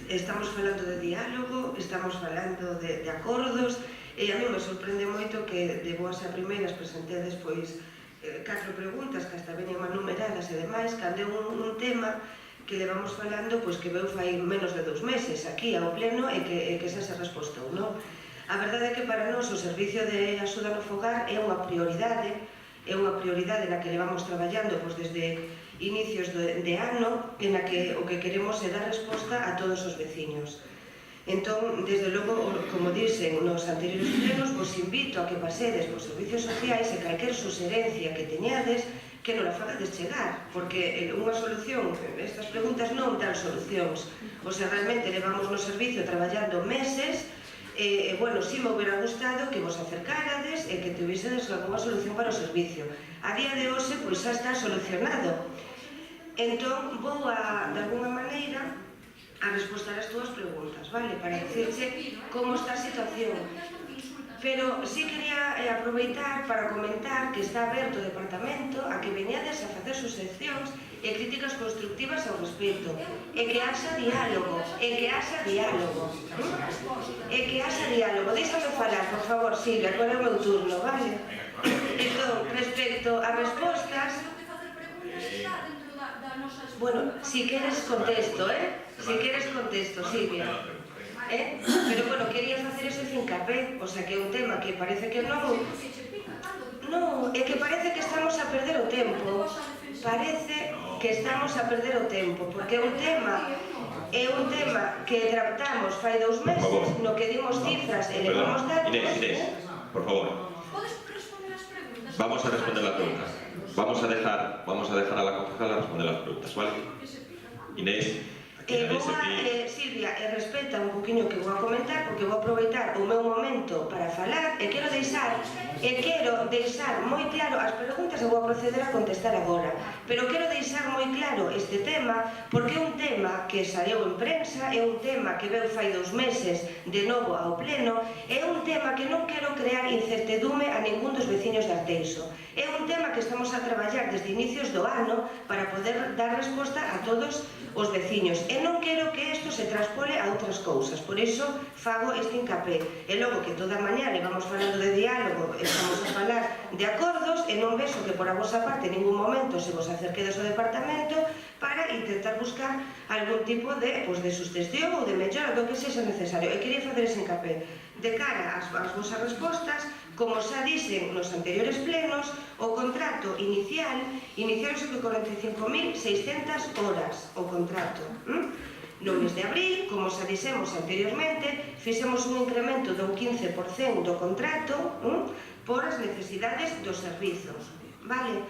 estamos falando de diálogo, estamos falando de acordos, e a mí me sorprende moito que de boas a primeiras presentei despois 4 preguntas que hasta veñen mal numeradas e demais, cando é un tema que levamos falando, pois que veu fai menos de 2 meses aquí ao pleno e que xa se respostou, non? A verdade é que para nós o servicio de axuda no fogar é unha prioridade na que levamos traballando pois desde inicios de ano, en la que o que queremos é dar resposta a todos os veciños. Entón, desde logo, como dixen nos anteriores plenos, vos invito a que pasedes por servicios sociais e calquer suxerencia que teñades, que non la fagades chegar, porque unha solución, estas preguntas non dan solucións. O sea, realmente levamos no servicio traballando meses, e, bueno, si me hubiera gustado que vos acercárades e que tuvisedes alguna solución para o servicio. A día de hoxe, pois xa está solucionado. Entón, vou de alguna maneira a respostar as túas preguntas, vale? Para dicirche como está a situación. Pero sí quería aproveitar para comentar que está aberto o departamento a que veñades a facer suxestións e críticas constructivas ao respecto, e que haxa diálogo, Déixame falar, por favor, Silvia, agora é o meu turno, vale? Entón, respecto a respostas... Bueno, si queres contesto, Si queres contesto, Silvia. Pero, bueno, quería facer ese fincapé, o sea, que é un tema que parece que non... Non, é que parece que estamos a perder o tempo. Parece que estamos a perder o tempo, porque é un tema que tratamos fai 2 meses, no que dimos cifras e levamos datos... Inés, por favor. Vamos a responder las preguntas. Vamos a dejar a la concejala responder las preguntas, ¿vale? Inés, aquí nadie se pide. Silvia, respeta un poquinho que vou a comentar, porque vou aproveitar o meu momento para falar e quero deixar moi claro as preguntas e vou a proceder a contestar agora, pero quero deixar moi claro este tema porque é un tema que saiu en prensa, é un tema que veu fai 2 meses de novo ao pleno, é un tema que non quero crear incertedume a ningún dos veciños de Arteixo. É un tema que estamos a traballar desde inicios do ano para poder dar resposta a todos os veciños. E non quero que isto se transpole a outras cousas, por iso fago este hincapé. E logo que toda a mañá vamos falando de diálogo, estamos a falar de acordos, e non vexo que por a vosa parte en ningún momento se vos acerquedes ao departamento para intentar buscar algún tipo de sucesión ou de mellora do que sexa necesario. E quería facer ese hincapé. De cara ás vosas respostas, como xa dixen nos anteriores plenos, o contrato inicial iniciaronse con 45.600 horas o contrato. No mes de abril, como xa dixemos anteriormente, fixemos un incremento dun 15% do contrato por as necesidades dos servizos. Vale?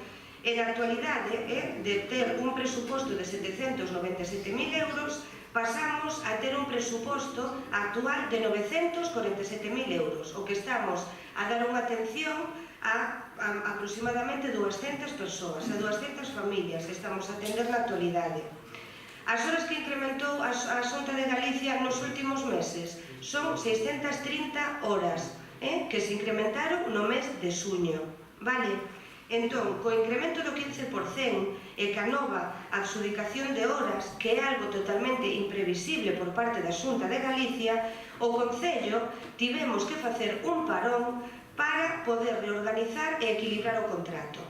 En a actualidade, de ter un presuposto de 797.000 euros, pasamos a ter un presuposto actual de 947.000 euros, o que estamos a dar unha atención a aproximadamente 200 persoas, a 200 familias que estamos a atender na actualidade. As horas que incrementou a Xunta de Galicia nos últimos meses son 630 horas, que se incrementaron no mes de xuño. Vale? Entón, co incremento do 15% e ca nova adxudicación de horas, que é algo totalmente imprevisible por parte da Xunta de Galicia, o Concello tivemos que facer un parón para poder reorganizar e equilibrar o contrato.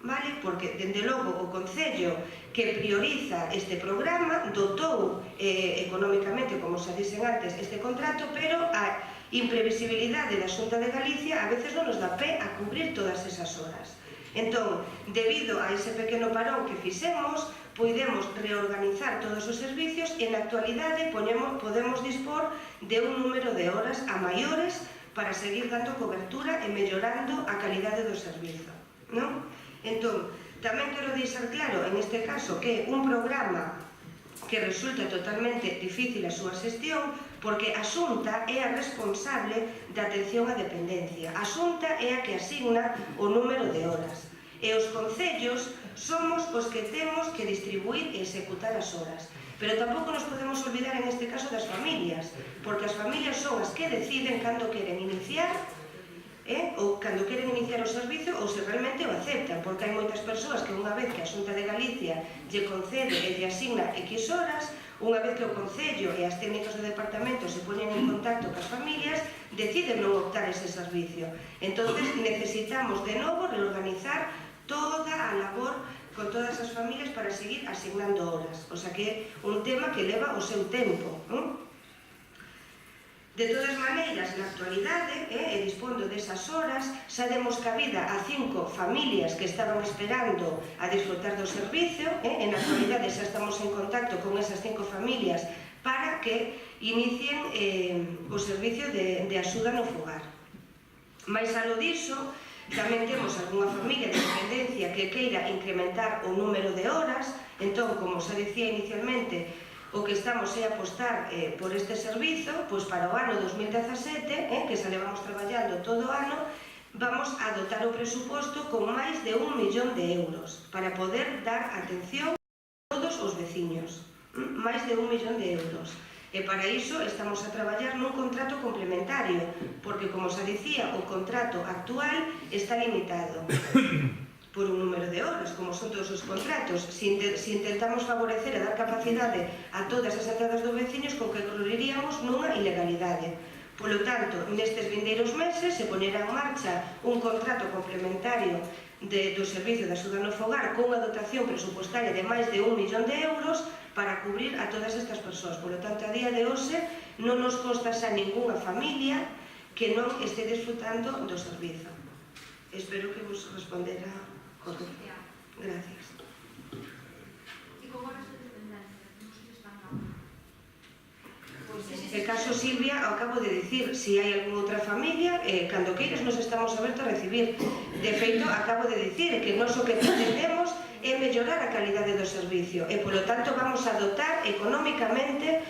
Vale? Porque, dende logo, o Concello que prioriza este programa dotou económicamente, como xa dixen antes, este contrato, pero a imprevisibilidade da Xunta de Galicia a veces non nos dá pé a cubrir todas esas horas. Entón, debido a ese pequeno parón que fixemos, podemos reorganizar todos os servicios e na actualidade podemos dispor de un número de horas a maiores para seguir dando cobertura e mellorando a calidade do servizo. Entón, tamén quero deixar claro, en este caso, que un programa que resulta totalmente difícil a súa xestión porque a Xunta é a responsable da atención á dependencia. A Xunta é a que asigna o número de horas. E os concellos somos os que temos que distribuir e executar as horas. Pero tampouco nos podemos olvidar en este caso das familias, porque as familias son as que deciden cando queren iniciar ou cando queren iniciar o servicio ou se realmente o aceptan, porque hai moitas persoas que unha vez que a Xunta de Galicia lle concede e lle asigna X horas, unha vez que o Concello e as técnicas do departamento se poñen en contacto cas familias, deciden non optar ese servicio. Entón, necesitamos de novo reorganizar toda a labor con todas as familias para seguir asignando horas. O sea que é un tema que leva o seu tempo. De todas maneiras, na actualidade, e dispondo desas horas, xa demos cabida a 5 familias que estaban esperando a disfrutar do servicio, e na actualidade xa estamos en contacto con esas 5 familias para que inicien o servicio de axuda no fogar. Mais aló diso, tamén temos algunha familia de dependencia que queira incrementar o número de horas, entón, como xa dicía inicialmente, o que estamos é apostar por este servizo, pois para o ano 2017, que xa levamos traballando todo o ano, vamos a dotar o presuposto con máis de 1 millón de euros para poder dar atención a todos os veciños. Máis de 1 millón de euros. E para iso estamos a traballar nun contrato complementario, porque, como se dicía, o contrato actual está limitado por un número de horas, como son todos os contratos. Si intentamos favorecer e dar capacidade a todas as entradas dos veciños, con que correríamos nunha ilegalidade. Polo tanto, nestes vindeiros meses se poñerá en marcha un contrato complementario do servicio de axuda no fogar con unha dotación presupostaria de máis de 1 millón de euros para cubrir a todas estas persoas. Polo tanto, a día de hoxe non nos consta xa ningunha familia que non este disfrutando do servizo. Espero que vos respondera correcto. Gracias. E con horas de dependencia, non se están dando. El caso Silvia, ao cabo de dicir, se hai algunha outra familia, cando queiras nos estamos abertos a recibir. De feito, acabo de dicir que nós o que pretendemos é mellorar a calidade do servicio e, polo tanto, vamos a dotar económicamente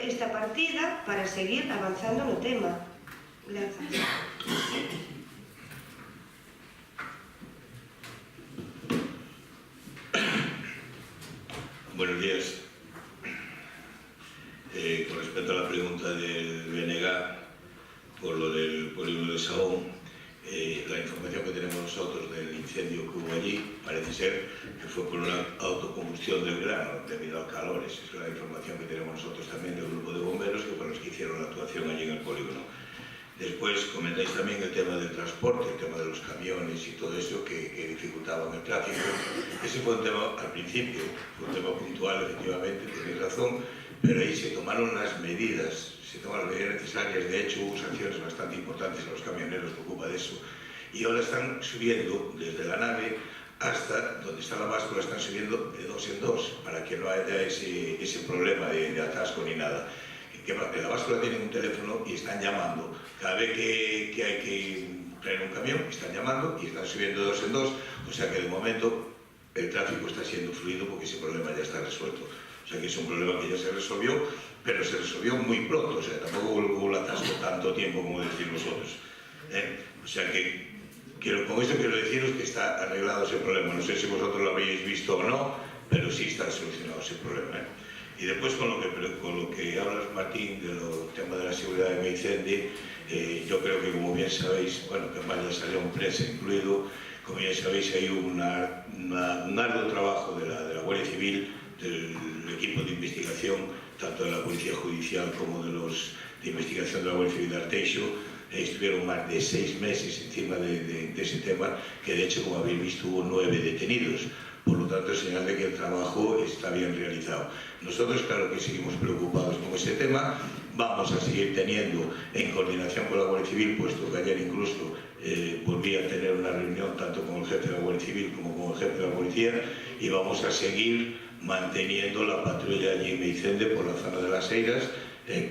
esta partida para seguir avanzando no tema. Gracias. Buenos días. Con respecto a la pregunta del BNG por lo del polígono de Sahón, la información que tenemos nosotros del incendio que hubo allí parece ser que fue por una autocombustión del grano debido a calores. Es la información que tenemos nosotros también del grupo de bomberos, que fueron los que hicieron la actuación allí en el polígono. Después comentáis también el tema del transporte, el tema de los camiones y todo eso que dificultaban el tráfico. Ese fue un tema al principio, fue un tema puntual, efectivamente, tenéis razón, pero ahí se tomaron las medidas necesarias. De hecho, hubo sanciones bastante importantes a los camioneros por culpa de eso. Y ahora están subiendo desde la nave hasta donde está la báscula, están subiendo de 2 en 2 para que no haya ese problema de atasco ni nada. Que la báscula tiene un teléfono y están llamando. Cada vez que hay que traer un camión, están llamando y están subiendo de 2 en 2. O sea que de momento el tráfico está siendo fluido porque ese problema ya está resuelto. O sea que es un problema que ya se resolvió, pero se resolvió muy pronto. O sea, tampoco hubo un atasco tanto tiempo como decís vosotros. O sea que con esto quiero deciros que está arreglado ese problema. No sé si vosotros lo habéis visto o no, pero sí está solucionado ese problema. Y después con lo que hablas, Martín, del tema de la seguridad de Meicende, yo creo que, como bien sabéis, bueno, que más ya salió en prensa incluido, como bien sabéis, hay un arduo trabajo de la Guardia Civil, del equipo de investigación, tanto de la Policía Judicial como de investigación de la Guardia Civil de Arteixo. Estuvieron más de 6 meses encima de ese tema, que de hecho, como habéis visto, hubo 9 detenidos. Por lo tanto, es señal de que el trabajo está bien realizado. Nosotros, claro que seguimos preocupados con ese tema, vamos a seguir teniendo en coordinación con la Guardia Civil, puesto que ayer incluso volví a tener una reunión tanto con el jefe de la Guardia Civil como con el jefe de la Policía, y vamos a seguir manteniendo la patrulla allí en Meicende por la zona de las Eiras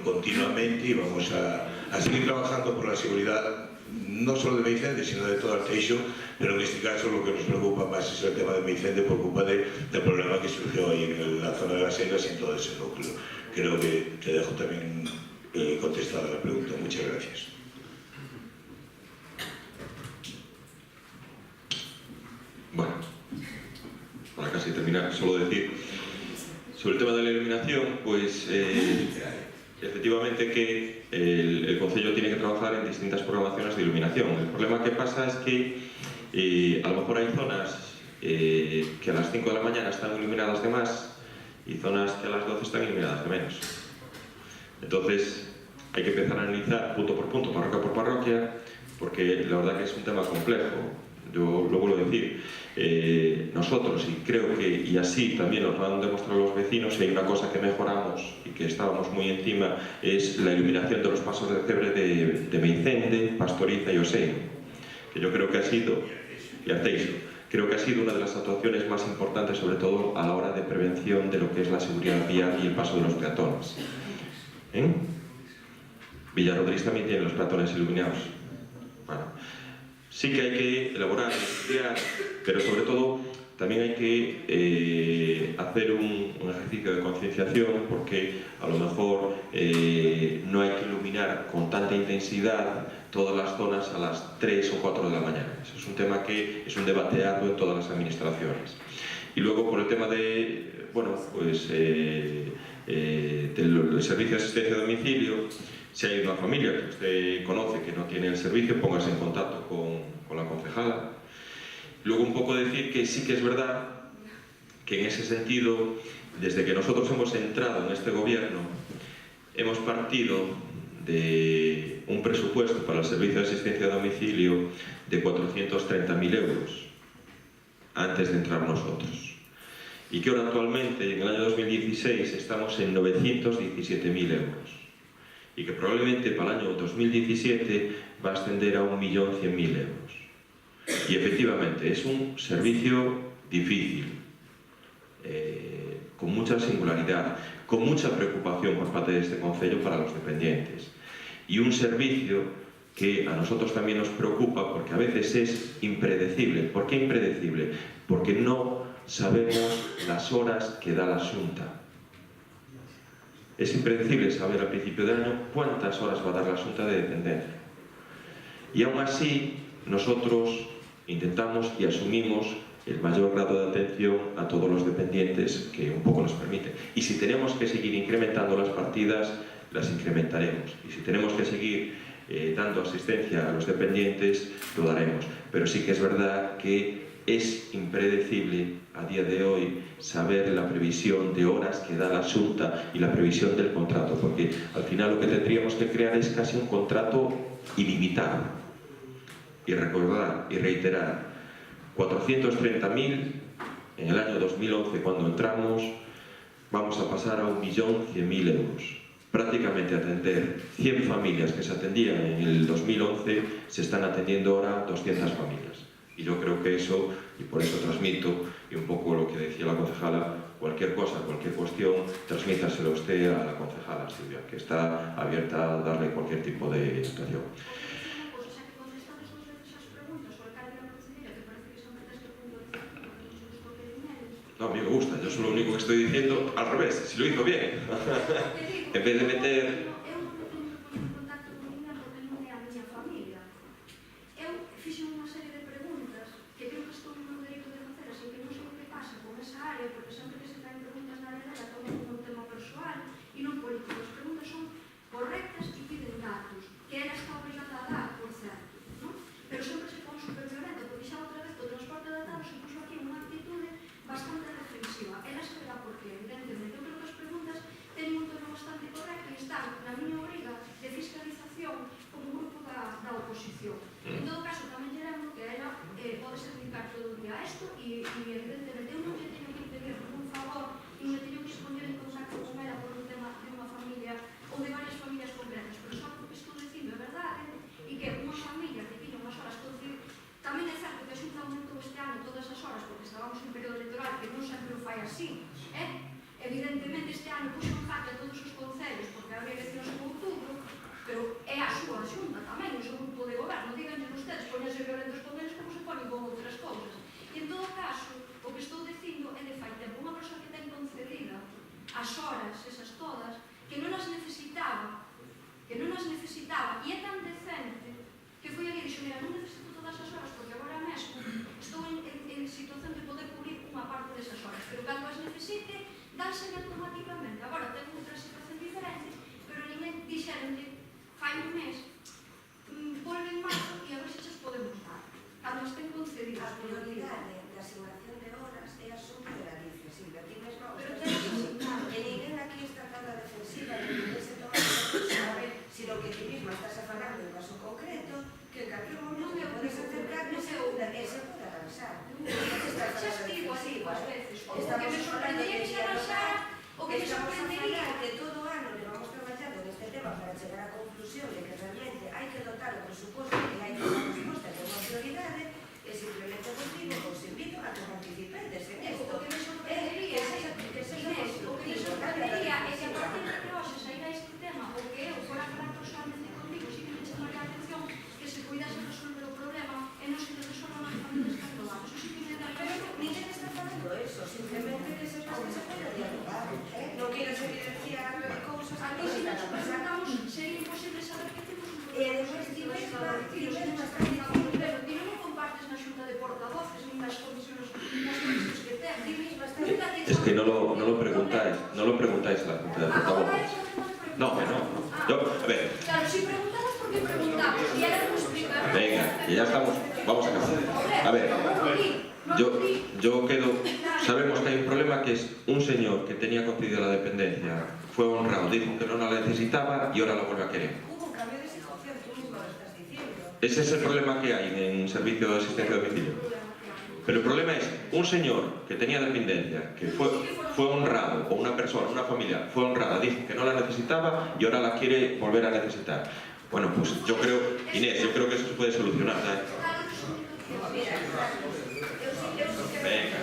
continuamente, y vamos a seguir trabajando por la seguridad no solo de Meicende, sino de todo Arteixo, pero en este caso lo que nos preocupa más es el tema de Meicende por culpa del problema que surgió ahí en la zona de las Eiras y en todo ese núcleo. Creo que te dejo también contestada la pregunta. Muchas gracias. Bueno, para casi terminar, solo decir sobre el tema de la iluminación, pues efectivamente que el Concello tiene que trabajar en distintas programaciones de iluminación. El problema que pasa es que a lo mejor hay zonas que a las 5 de la mañana están iluminadas de más y zonas que a las 12 están iluminadas de menos. Entonces hay que empezar a analizar punto por punto, parroquia por parroquia, porque la verdad que es un tema complejo. Yo lo vuelvo a decir, nosotros, y creo que y así también nos lo han demostrado los vecinos, si hay una cosa que mejoramos y que estábamos muy encima, es la iluminación de los pasos de cebre de Meicende, Pastoriza y Osein, que yo creo que ha sido, y Arteixo, creo que ha sido una de las actuaciones más importantes, sobre todo a la hora de prevención de lo que es la seguridad vial y el paso de los peatones. Villarrodriz también tiene los peatones iluminados. Bueno, sí que hay que elaborar, estudiar, pero sobre todo también hay que hacer un ejercicio de concienciación, porque a lo mejor no hay que iluminar con tanta intensidad todas las zonas a las 3 o 4 de la mañana. Eso es un tema que es un debate arduo en todas las administraciones. Y luego, por el tema de bueno, pues del servicio de asistencia a domicilio, si hay una familia que usted conoce que no tiene el servicio, póngase en contacto con la concejala. Luego un poco decir que sí que es verdad que en ese sentido, desde que nosotros hemos entrado en este gobierno, hemos partido de un presupuesto para el servicio de asistencia a domicilio de 430.000 euros antes de entrar nosotros. Y que ahora actualmente, en el año 2016, estamos en 917.000 euros. Y que probablemente para el año 2017 va a ascender a 1.100.000 euros. Y efectivamente, es un servicio difícil, con mucha singularidad, con mucha preocupación por parte de este concello para los dependientes. Y un servicio que a nosotros también nos preocupa porque a veces es impredecible. ¿Por qué impredecible? Porque no sabemos las horas que da la Xunta. Es impredecible saber al principio de año cuántas horas va a dar la Xunta de dependencia. Y aún así, nosotros intentamos y asumimos el mayor grado de atención a todos los dependientes que un poco nos permite. Y si tenemos que seguir incrementando las partidas, las incrementaremos. Y si tenemos que seguir dando asistencia a los dependientes, lo daremos. Pero sí que es verdad que es impredecible a día de hoy saber la previsión de horas que da la Xunta y la previsión del contrato, porque al final lo que tendríamos que crear es casi un contrato ilimitado. Y recordar y reiterar, 430.000 en el año 2011 cuando entramos, vamos a pasar a 1.100.000 euros. Prácticamente atender 100 familias que se atendían en el 2011, se están atendiendo ahora 200 familias. Y yo creo que eso, y por eso transmito, y un poco lo que decía la concejala, cualquier cosa, cualquier cuestión, transmítaselo usted a la concejala Silvia, que está abierta a darle cualquier tipo de situación. No, a mí me gusta, yo solo lo único que estoy diciendo, al revés, si lo hizo bien. En vez de meter... En todo caso, tamén diremos que ela pode se dedicar todo o día a isto e evidentemente eu non lle teño que pedir un favor e non lle teño que esconder en contacto con ela por un tema de unha familia ou de varias familias concretas, pero só que estou dicindo é verdade e que unha familia que tiña unhas horas tamén é certo que a Xunta aumentou este ano todas as horas porque estábamos en período electoral que non sempre o fai así, evidentemente este ano puxo en jaque a todos os concellos porque había eleccións en outubro, pero é a súa Xunta tamén, o seu grupo de goberno, díganlle ustedes, poñense violentos con eles como se ponen con outras cousas. E en todo caso, o que estou dicindo é de fai tempo unha persoa que ten concedida as horas, esas todas, que non as necesitaba, e é tan decente que foi ali e dixo, mira, non necesito todas as horas porque agora mesmo estou en situación de poder cubrir unha parte desas horas, pero cando as necesite, dánseme automáticamente. Agora tengo outra situación diferente, pero ninguén dixeronlle fai un mes, volve en marzo e a ver se xas podemos dar. Cando estén concedidas. A prioridade da asignación de horas é a Xunta de Galicia, Silvia, ti mesma Pero tens que asignar. E ninguén aquí está tan a defensiva, e ninguén se toma responsable, sino que ti mesma estás a falar de un caso concreto, que en calquer momento te podes acercar e se pode arranxar. Xa estivo así, ás veces. O que me sorprendería que se arranxara, o que me sorprendería que todo o ano levamos traballando neste tema para chegar á conclusión de que realmente hai que dotar o presuposto e hai que dar resposta que é unha prioridade, e simplemente contigo preguntáis a la Junta de Portavoces. No, que no. Yo, a ver. Claro, si preguntamos porque preguntamos, y ahora nos explicamos. Venga, que ya estamos. Vamos a acabar. A ver, yo quedo. Sabemos que hay un problema que es un señor que tenía concedida la dependencia, fue honrado, dijo que no la necesitaba y ahora la vuelve a querer. Hubo un cambio de situación, tú mismo lo estás diciendo. Ese es el problema que hay en servicio de asistencia a domicilio. Pero el problema es un señor que tenía dependencia, que fue honrado, o una persona, una familia, fue honrada, dijo que no la necesitaba y ahora la quiere volver a necesitar. Bueno, pues yo creo, Inés, yo creo que eso se puede solucionar, ¿sabes? Venga.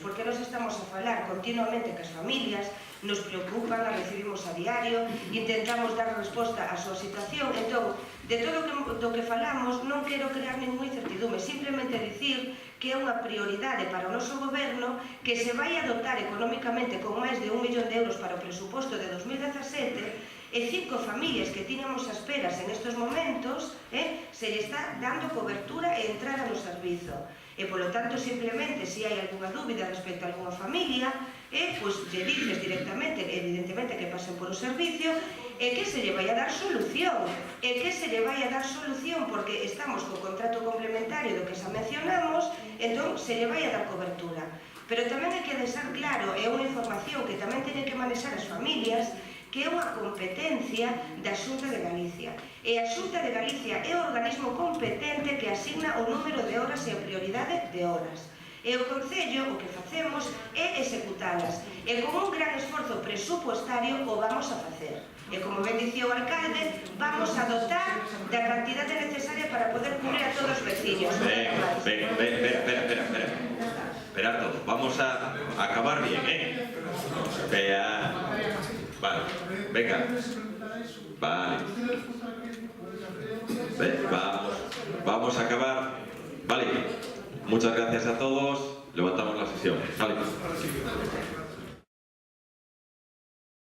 Porque nos estamos a falar continuamente cas familias, nos preocupan, as recibimos a diario, intentamos dar resposta á súa situación. Entón, de todo do que falamos, non quero crear ninguna incertidume, simplemente dicir que é unha prioridade para o noso goberno que se vai a dotar económicamente con máis de 1 millón de euros para o presuposto de 2017 e 5 familias que tiñamos as esperas en estes momentos se lle está dando cobertura e entrada no servizo. E, polo tanto, simplemente, se hai algunha dúbida respecto a algunha familia, pois lle dices directamente, evidentemente, que pasen por o servicio e que se lle vai a dar solución. Porque estamos co contrato complementario do que xa mencionamos, entón se lle vai a dar cobertura. Pero tamén hai que deixar claro, é unha información que tamén teñen que manexar as familias, que é unha competencia da Xunta de Galicia. E a Xunta de Galicia é o organismo competente que asigna o número de horas e a prioridade de horas. E o Concello o que facemos é executalas. E con un gran esforzo presupuestario o vamos a facer. E como ben dicía o alcalde, vamos a dotar da cantidade necesaria para poder cubrir a todos os veciños. Esperad todo. Vamos a acabar bien, Vale, venga. Vale. Vamos a acabar. Vale. Muchas gracias a todos. Levantamos la sesión. Vale.